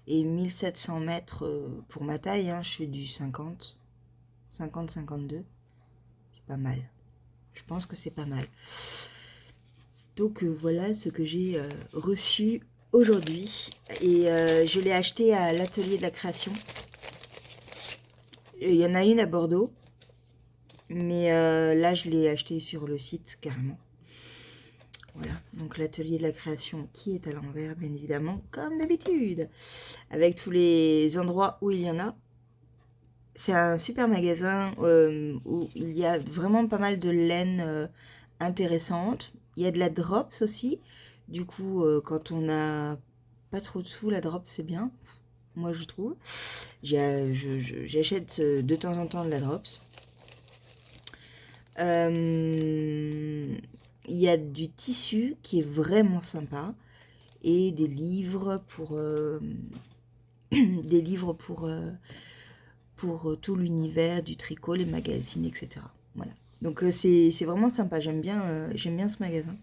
Et 1700 mètres pour ma taille, hein, je fais du 50, 52. C'est pas mal. Je pense que c'est pas mal. Donc voilà ce que j'ai reçu aujourd'hui. Et je l'ai acheté à l'atelier de la création. Il y en a une à Bordeaux. Mais là, je l'ai acheté sur le site carrément. Voilà, donc l'atelier de la création qui est à l'envers, bien évidemment, comme d'habitude. Avec tous les endroits où il y en a. C'est un super magasin où il y a vraiment pas mal de laine intéressante. Il y a de la drops aussi. Du coup, quand on n'a pas trop de sous, la drop, c'est bien. Moi, je trouve. J'achète de temps en temps de la drops. Il y a du tissu qui est vraiment sympa. Et des livres des livres pour tout l'univers du tricot, les magazines, etc. Voilà. Donc c'est vraiment sympa. J'aime bien ce magasin.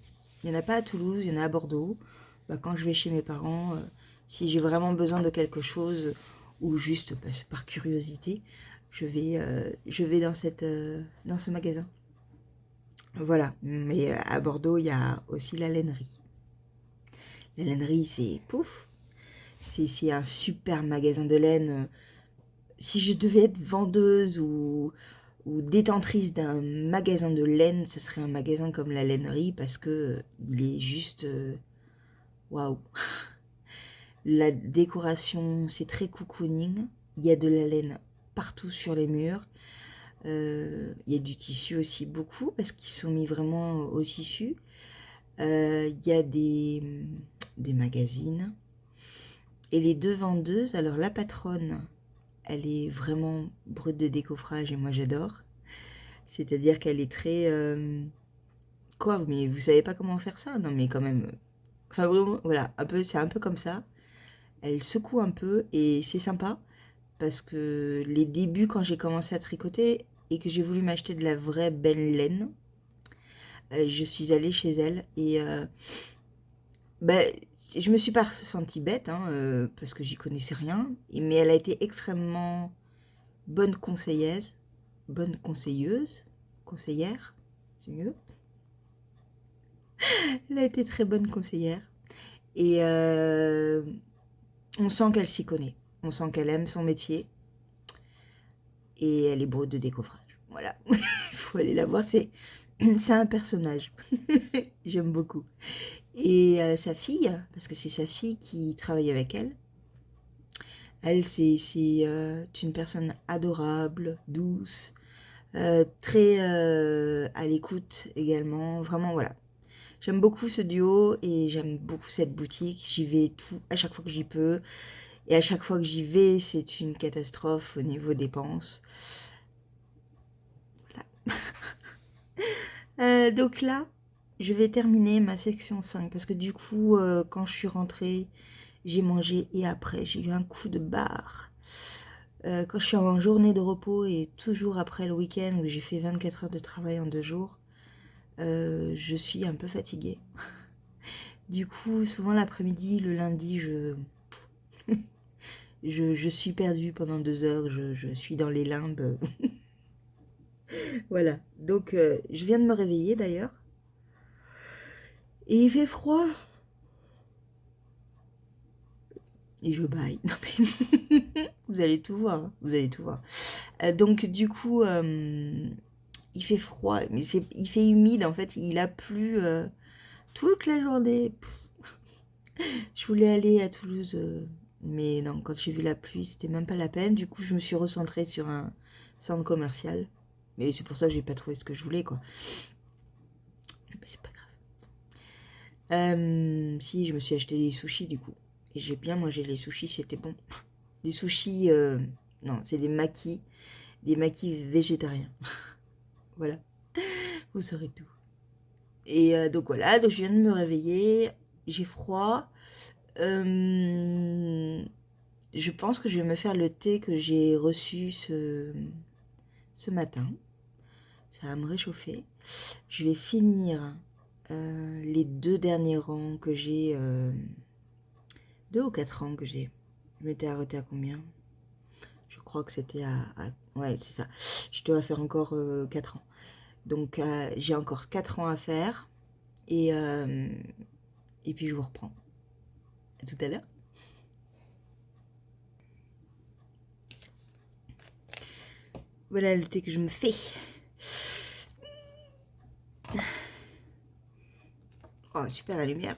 Il n'y en a pas à Toulouse, il y en a à Bordeaux. Bah, quand je vais chez mes parents, si j'ai vraiment besoin de quelque chose ou juste par curiosité, je vais dans dans ce magasin. Voilà. Mais à Bordeaux, il y a aussi la lainerie. La lainerie, c'est pouf. C'est un super magasin de laine. Si je devais être vendeuse ou détentrice d'un magasin de laine, ce serait un magasin comme la lainerie parce que il est juste waouh. La décoration, c'est très cocooning. Il y a de la laine partout sur les murs. Il y a du tissu aussi beaucoup parce qu'ils sont mis vraiment au tissu. Il y a des magazines. Et les deux vendeuses, alors la patronne, elle est vraiment brute de décoffrage et moi j'adore. C'est-à-dire qu'elle est très... quoi, mais vous savez pas comment faire ça? Non mais quand même... Enfin vraiment, voilà, c'est un peu comme ça. Elle secoue un peu et c'est sympa parce que les débuts quand j'ai commencé à tricoter et que j'ai voulu m'acheter de la vraie belle laine, je suis allée chez elle et ben, je me suis pas sentie bête hein, parce que j'y connaissais rien, mais elle a été extrêmement bonne conseilleuse, conseillère, c'est mieux. Elle a été très bonne conseillère et on sent qu'elle s'y connaît, on sent qu'elle aime son métier et elle est brute de décoffrage. Voilà, il faut aller la voir, c'est un personnage, j'aime beaucoup. Et sa fille, parce que c'est sa fille qui travaille avec elle, c'est une personne adorable, douce, très à l'écoute également. Vraiment, voilà. J'aime beaucoup ce duo et j'aime beaucoup cette boutique. J'y vais à chaque fois que j'y peux. Et à chaque fois que j'y vais, c'est une catastrophe au niveau dépenses. Voilà. Donc là, je vais terminer ma section 5 parce que du coup, quand je suis rentrée, j'ai mangé et après, j'ai eu un coup de barre. Quand je suis en journée de repos et toujours après le week-end où j'ai fait 24 heures de travail en 2 jours, je suis un peu fatiguée. Du coup, souvent l'après-midi, le lundi, je suis perdue pendant 2 heures, je suis dans les limbes. Voilà, donc je viens de me réveiller d'ailleurs. Et il fait froid. Et je baille. Non mais vous allez tout voir, hein, vous allez tout voir. Donc du coup, il fait froid, mais il fait humide en fait, il a plu toute la journée. Je voulais aller à Toulouse, mais non, quand j'ai vu la pluie, c'était même pas la peine. Du coup, je me suis recentrée sur un centre commercial. Mais c'est pour ça que j'ai pas trouvé ce que je voulais, quoi. Mais c'est pas grave. Si, je me suis acheté des sushis, du coup. Et j'ai bien mangé les sushis, c'était bon. Des sushis, non, c'est des maquis végétariens. Voilà, vous saurez tout. Et donc voilà, donc je viens de me réveiller, j'ai froid. Je pense que je vais me faire le thé que j'ai reçu ce matin. Ça va me réchauffer. Je vais finir les 2 derniers rangs que j'ai. 2 ou 4 rangs que j'ai. Je m'étais arrêtée à combien? Je crois que c'était ouais, c'est ça. Je dois faire encore 4 rangs. Donc j'ai encore 4 rangs à faire. Et puis je vous reprends. À tout à l'heure. Voilà le thé que je me fais. Oh, super la lumière.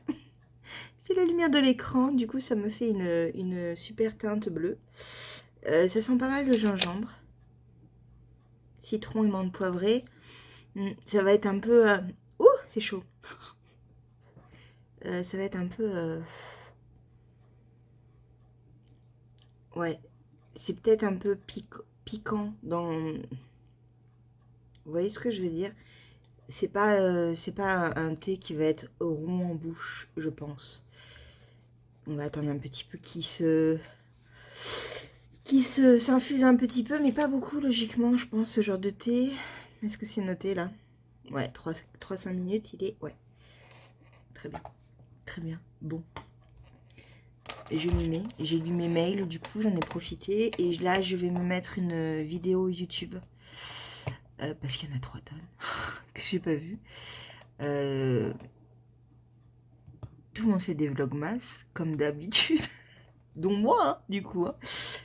C'est la lumière de l'écran. Du coup, ça me fait une super teinte bleue. Ça sent pas mal le gingembre. Citron et menthe poivrée. Ça va être un peu... ouh, c'est chaud. Ça va être un peu... Ouais, c'est peut-être un peu piquant dans... Vous voyez ce que je veux dire? C'est pas un thé qui va être rond en bouche, je pense. On va attendre un petit peu s'infuse un petit peu, mais pas beaucoup logiquement, je pense, ce genre de thé. Est-ce que c'est noté là? Ouais, 3-5 minutes, il est... Ouais, très bien, très bien. Bon, je m'y mets. J'ai lu mes mails, du coup, j'en ai profité. Et là, je vais me mettre une vidéo YouTube. Parce qu'il y en a 3 tonnes que j'ai pas vu. Tout le monde fait des vlogmas, comme d'habitude. Dont moi, hein, du coup. Hein.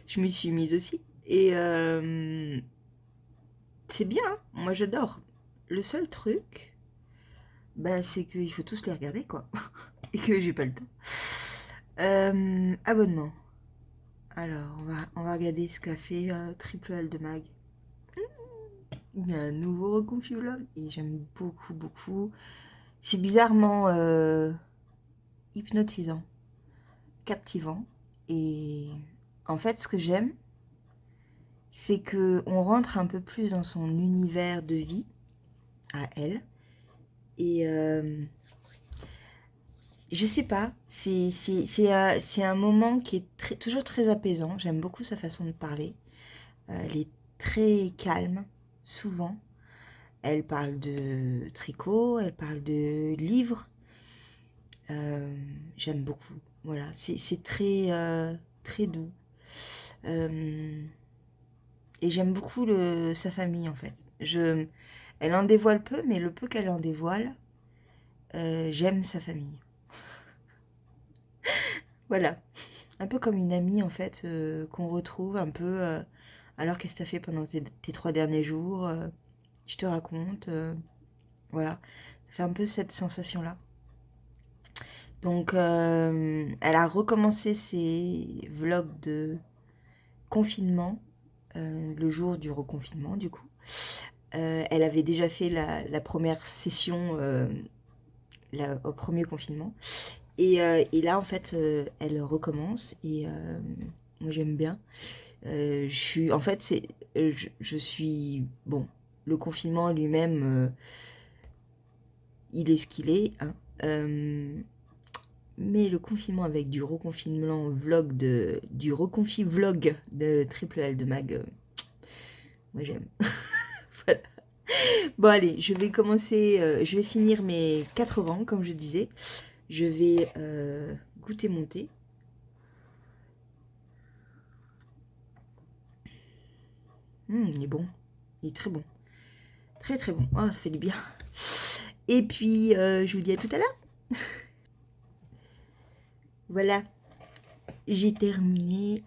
Je m'y suis mise aussi. Et c'est bien, hein. Moi j'adore. Le seul truc, bah, c'est qu'il faut tous les regarder, quoi. Et que j'ai pas le temps. Abonnement. Alors, on va regarder ce qu'a fait Triple L de Mag. Il y a un nouveau reconfi vlog et j'aime beaucoup, beaucoup. C'est bizarrement hypnotisant, captivant. Et en fait, ce que j'aime, c'est que on rentre un peu plus dans son univers de vie à elle. Et je sais pas, c'est un moment qui est toujours très apaisant. J'aime beaucoup sa façon de parler. Elle est très calme, souvent. Elle parle de tricot, elle parle de livres. J'aime beaucoup. Voilà, c'est très, très doux. Et j'aime beaucoup sa famille, en fait. Elle en dévoile peu, mais le peu qu'elle en dévoile, j'aime sa famille. Voilà. Un peu comme une amie, en fait, qu'on retrouve un peu. Alors, qu'est-ce que tu as fait pendant tes 3 derniers jours je te raconte. Voilà. Ça fait un peu cette sensation-là. Donc, elle a recommencé ses vlogs de confinement, le jour du reconfinement, du coup. Elle avait déjà fait la première session au premier confinement. Et là, en fait, elle recommence. Et moi, j'aime bien. En fait, je suis... Bon, le confinement lui-même, il est ce qu'il est. Hein. Mais le confinement avec du reconfinement vlog du reconfi vlog de Triple L de Mag, moi j'aime. Voilà. Bon allez, je vais commencer, je vais finir mes 4 rangs comme je disais. Je vais goûter mon thé. Il est bon, il est très bon. Très très bon, oh, ça fait du bien. Et puis je vous dis à tout à l'heure. Voilà, j'ai terminé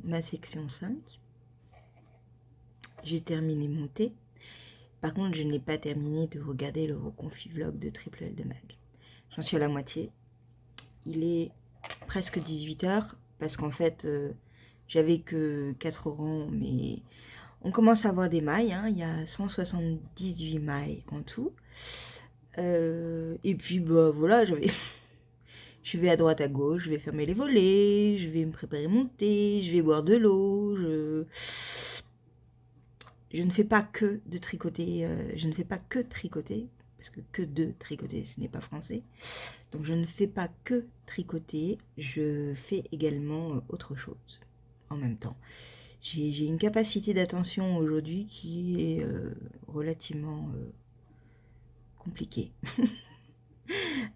ma section 5. J'ai terminé mon thé. Par contre, je n'ai pas terminé de regarder le reconfi vlog de Triple L de Mag. J'en suis à la moitié. Il est presque 18h parce qu'en fait, j'avais que 4 rangs, mais on commence à avoir des mailles. Hein. Il y a 178 mailles en tout. Et puis, bah voilà, je vais à droite, à gauche, je vais fermer les volets, je vais me préparer mon thé, je vais boire de l'eau, je ne fais pas que de tricoter, je ne fais pas que tricoter, parce que de tricoter, ce n'est pas français. Donc je ne fais pas que tricoter, je fais également autre chose en même temps. J'ai une capacité d'attention aujourd'hui qui est relativement compliquée.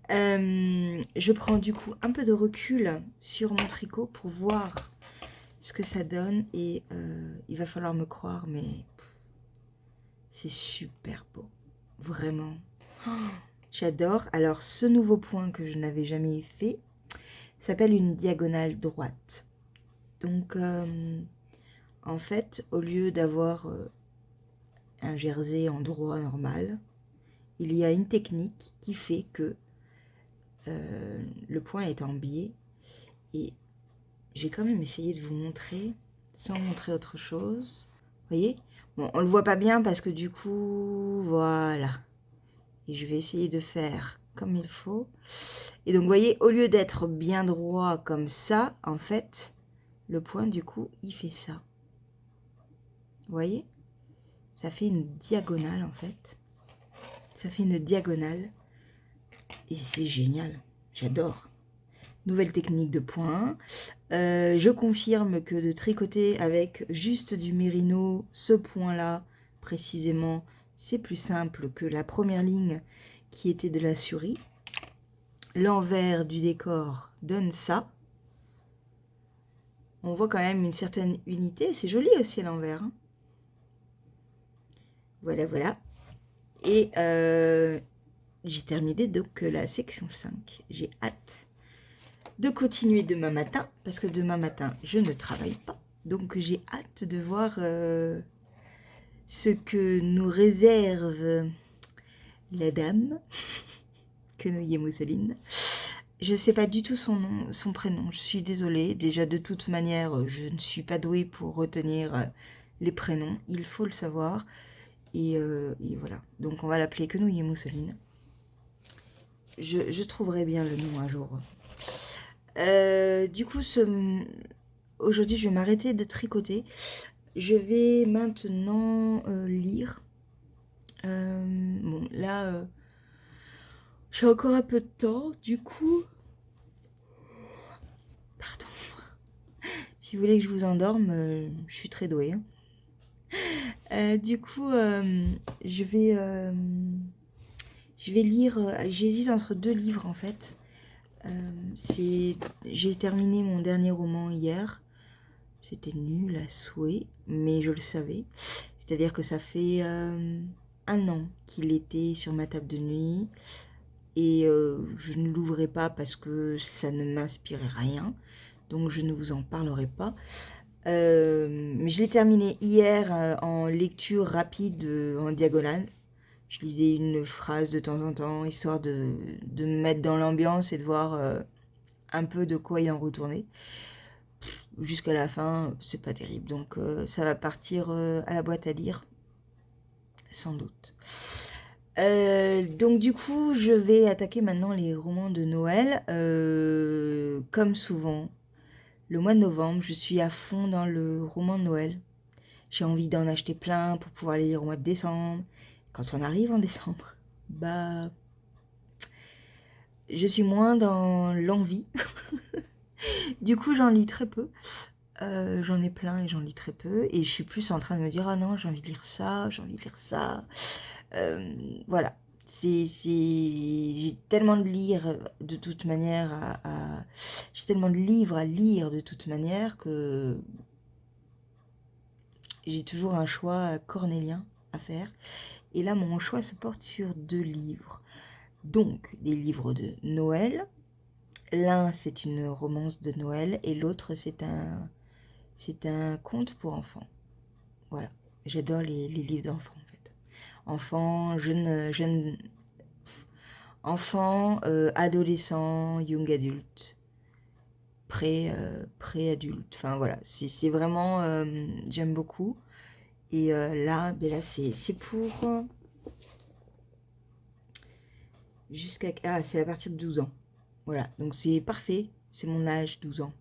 Je prends du coup un peu de recul sur mon tricot pour voir ce que ça donne et il va falloir me croire, mais c'est super beau, vraiment. Oh, j'adore. Alors ce nouveau point que je n'avais jamais fait s'appelle une diagonale droite. Donc en fait, au lieu d'avoir un jersey en droit normal, il y a une technique qui fait que le point est en biais. Et j'ai quand même essayé de vous montrer sans montrer autre chose. Vous voyez? Bon, on le voit pas bien parce que du coup, voilà. Et je vais essayer de faire comme il faut. Et donc, vous voyez, au lieu d'être bien droit comme ça, en fait, le point, du coup, il fait ça. Vous voyez? Ça fait une diagonale, en fait. Ça fait une diagonale. Et c'est génial. J'adore. Nouvelle technique de point. Je confirme que de tricoter avec juste du mérino, ce point-là, précisément, c'est plus simple que la première ligne qui était de la souris. L'envers du décor donne ça. On voit quand même une certaine unité. C'est joli aussi à l'envers. Hein. Voilà, voilà. Et j'ai terminé donc la section 5. J'ai hâte de continuer demain matin, parce que demain matin, je ne travaille pas. Donc j'ai hâte de voir ce que nous réserve la dame, Quenouille Mousseline. Je ne sais pas du tout son nom, son prénom, je suis désolée. Déjà, de toute manière, je ne suis pas douée pour retenir les prénoms, il faut le savoir. Et voilà, donc on va l'appeler Quenouille Mousseline. Je trouverai bien le nom un jour. Du coup, aujourd'hui, je vais m'arrêter de tricoter. Je vais maintenant lire. Bon, là, j'ai encore un peu de temps. Du coup, pardon. Si vous voulez que je vous endorme, je suis très douée. Du coup, je vais lire. J'hésite entre deux livres en fait. J'ai terminé mon dernier roman hier. C'était nul à souhait, mais je le savais. C'est-à-dire que ça fait 1 an qu'il était sur ma table de nuit et je ne l'ouvrais pas parce que ça ne m'inspirait rien. Donc je ne vous en parlerai pas. Mais je l'ai terminé hier en lecture rapide en diagonale. Je lisais une phrase de temps en temps, histoire de me mettre dans l'ambiance et de voir un peu de quoi il en retournait. Jusqu'à la fin, c'est pas terrible. Donc ça va partir à la boîte à lire, sans doute. Donc du coup, je vais attaquer maintenant les romans de Noël. Comme souvent, le mois de novembre, je suis à fond dans le roman de Noël. J'ai envie d'en acheter plein pour pouvoir les lire au mois de décembre. Quand on arrive en décembre, bah, je suis moins dans l'envie. Du coup, j'en lis très peu. J'en ai plein et j'en lis très peu. Et je suis plus en train de me dire, ah non, j'ai envie de lire ça, j'ai envie de lire ça. Voilà. J'ai tellement de lire de toute manière j'ai tellement de livres à lire de toute manière que j'ai toujours un choix cornélien à faire. Et là, mon choix se porte sur 2 livres. Donc, des livres de Noël. L'un, c'est une romance de Noël et l'autre, c'est un conte pour enfants. Voilà. J'adore les livres d'enfants, en fait. Enfants, enfants, adolescents, young adultes, pré-adultes. Enfin, voilà. C'est vraiment... j'aime beaucoup. Et là, ben là c'est pour... jusqu'à... Ah, c'est à partir de 12 ans. Voilà, donc c'est parfait. C'est mon âge, 12 ans.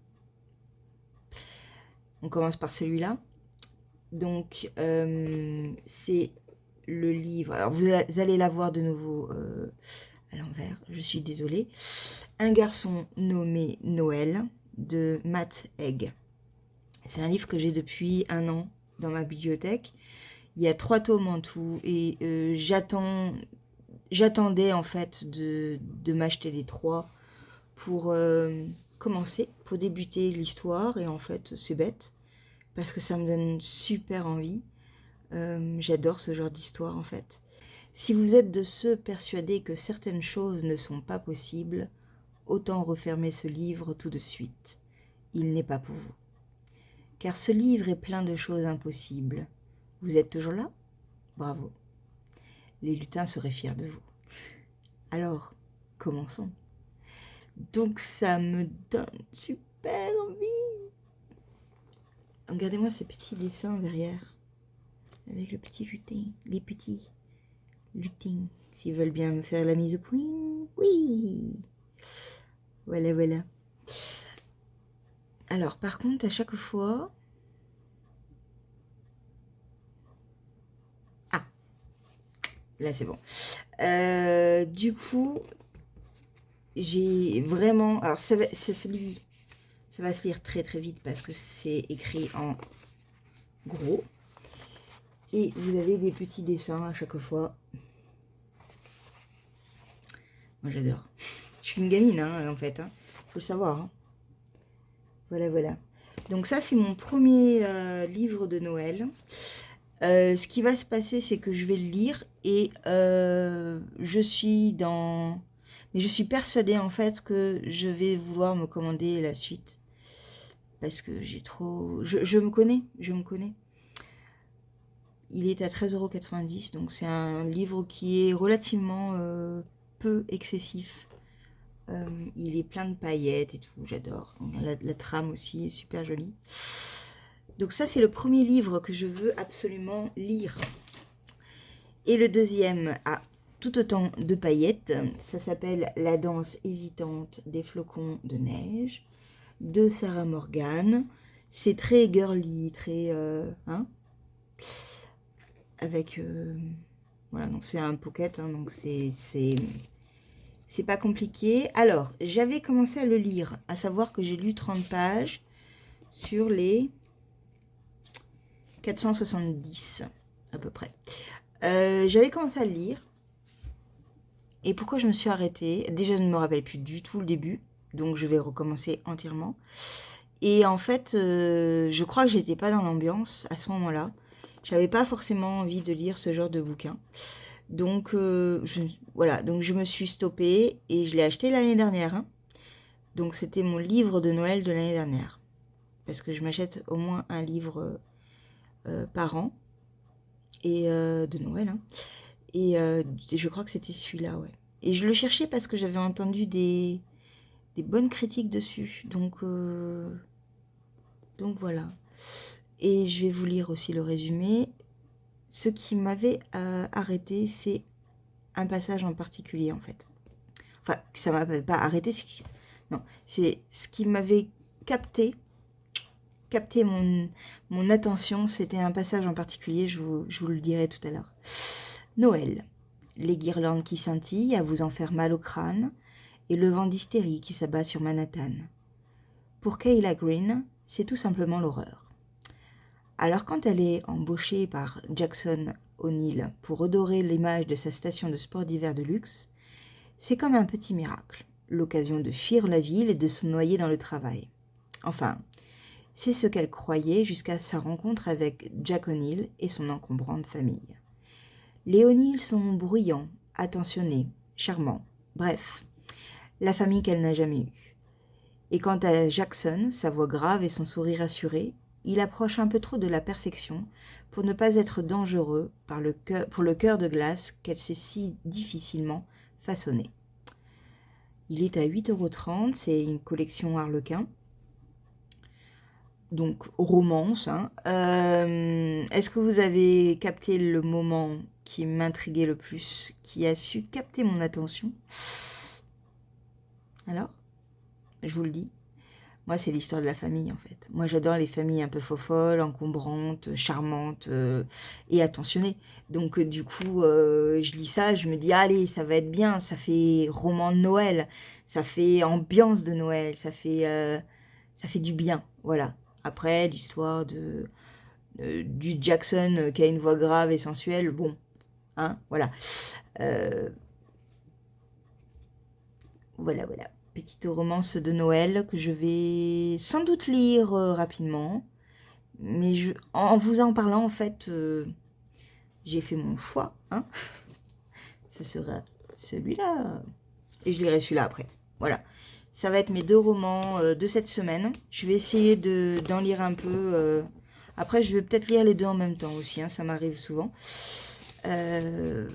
On commence par celui-là. Donc, c'est le livre. Alors, vous allez la voir de nouveau à l'envers. Je suis désolée. Un garçon nommé Noël de Matt Haig. C'est un livre que j'ai depuis 1 an dans ma bibliothèque. Il y a 3 tomes en tout et j'attendais en fait de m'acheter les 3 pour commencer, pour débuter l'histoire. Et en fait, c'est bête parce que ça me donne super envie. J'adore ce genre d'histoire en fait. Si vous êtes de ceux persuadés que certaines choses ne sont pas possibles, autant refermer ce livre tout de suite. Il n'est pas pour vous. Car ce livre est plein de choses impossibles. Vous êtes toujours là? Bravo. Les lutins seraient fiers de vous. Alors, commençons. Donc ça me donne super envie. Regardez-moi ces petits dessins derrière. Avec le petit lutin, les petits Looting. S'ils veulent bien me faire la mise au point. Oui. Voilà, voilà. Alors, par contre, à chaque fois... Ah, là, c'est bon. Du coup, j'ai vraiment... Alors, ça va se lire très, très vite parce que c'est écrit en gros. Et vous avez des petits dessins à chaque fois. Moi, j'adore. Je suis une gamine, hein, en fait. Faut le savoir. Hein. Voilà, voilà. Donc ça, c'est mon premier livre de Noël. Ce qui va se passer, c'est que je vais le lire et je suis dans... Mais je suis persuadée, en fait, que je vais vouloir me commander la suite. Parce que j'ai trop... Je me connais, je me connais. Il est à 13,90 €, donc c'est un livre qui est relativement peu excessif. Il est plein de paillettes et tout, j'adore. La trame aussi est super jolie. Donc ça, c'est le premier livre que je veux absolument lire. Et le deuxième a tout autant de paillettes. Ça s'appelle La danse hésitante des flocons de neige de Sarah Morgan. C'est très girly, très... hein, avec... voilà, donc c'est un pocket, hein, donc c'est pas compliqué. Alors, j'avais commencé à le lire, à savoir que j'ai lu 30 pages sur les 470 à peu près. J'avais commencé à le lire. Et pourquoi je me suis arrêtée? Déjà, je ne me rappelle plus du tout le début, donc je vais recommencer entièrement. Et en fait, je crois que j'étais pas dans l'ambiance à ce moment-là. J'avais pas forcément envie de lire ce genre de bouquin. Donc, voilà, donc je me suis stoppée et je l'ai acheté l'année dernière. Hein. Donc, c'était mon livre de Noël de l'année dernière. Parce que je m'achète au moins un livre par an. Et de Noël. Hein. Et je crois que c'était celui-là, ouais. Et je le cherchais parce que j'avais entendu des bonnes critiques dessus. Donc voilà. Et je vais vous lire aussi le résumé. Ce qui m'avait arrêté, c'est un passage en particulier, en fait. Enfin, ça m'avait pas arrêté. Non, c'est ce qui m'avait capté mon attention. C'était un passage en particulier, je vous le dirai tout à l'heure. Noël. Les guirlandes qui scintillent à vous en faire mal au crâne et le vent d'hystérie qui s'abat sur Manhattan. Pour Kayla Green, c'est tout simplement l'horreur. Alors quand elle est embauchée par Jackson O'Neill pour redorer l'image de sa station de sport d'hiver de luxe, c'est comme un petit miracle, l'occasion de fuir la ville et de se noyer dans le travail. Enfin, c'est ce qu'elle croyait jusqu'à sa rencontre avec Jack O'Neill et son encombrante famille. Les O'Neill sont bruyants, attentionnés, charmants, bref, la famille qu'elle n'a jamais eue. Et quant à Jackson, sa voix grave et son sourire assuré, il approche un peu trop de la perfection pour ne pas être dangereux pour le cœur de glace qu'elle s'est si difficilement façonné. Il est à 8,30 €, c'est une collection Harlequin. Donc, romance. Hein. Est-ce que vous avez capté le moment qui m'intriguait le plus, qui a su capter mon attention? Alors, je vous le dis. Moi, c'est l'histoire de la famille, en fait. Moi, j'adore les familles un peu folles, encombrantes, charmantes et attentionnées. Donc, du coup, je lis ça, je me dis, allez, ça va être bien. Ça fait roman de Noël, ça fait ambiance de Noël, ça fait du bien. Voilà. Après, l'histoire du Jackson qui a une voix grave et sensuelle, bon, hein, voilà. Voilà, voilà. Petite romance de Noël que je vais sans doute lire rapidement. Mais en vous en parlant, en fait, j'ai fait mon choix. Hein. Ce sera celui-là. Et je lirai celui-là après. Voilà. Ça va être mes 2 romans de cette semaine. Je vais essayer d'en lire un peu. Après, je vais peut-être lire les deux en même temps aussi. Hein, ça m'arrive souvent. Voilà,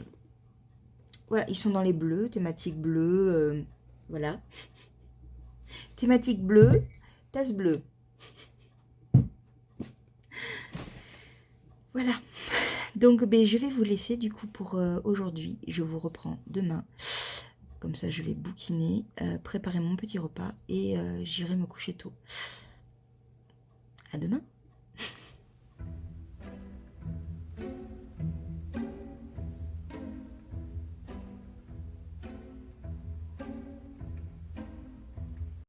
ils sont dans les bleus, thématique bleue. Voilà. Thématique bleue, tasse bleue. Voilà. Donc, ben, je vais vous laisser du coup pour aujourd'hui. Je vous reprends demain. Comme ça, je vais bouquiner, préparer mon petit repas et j'irai me coucher tôt. À demain.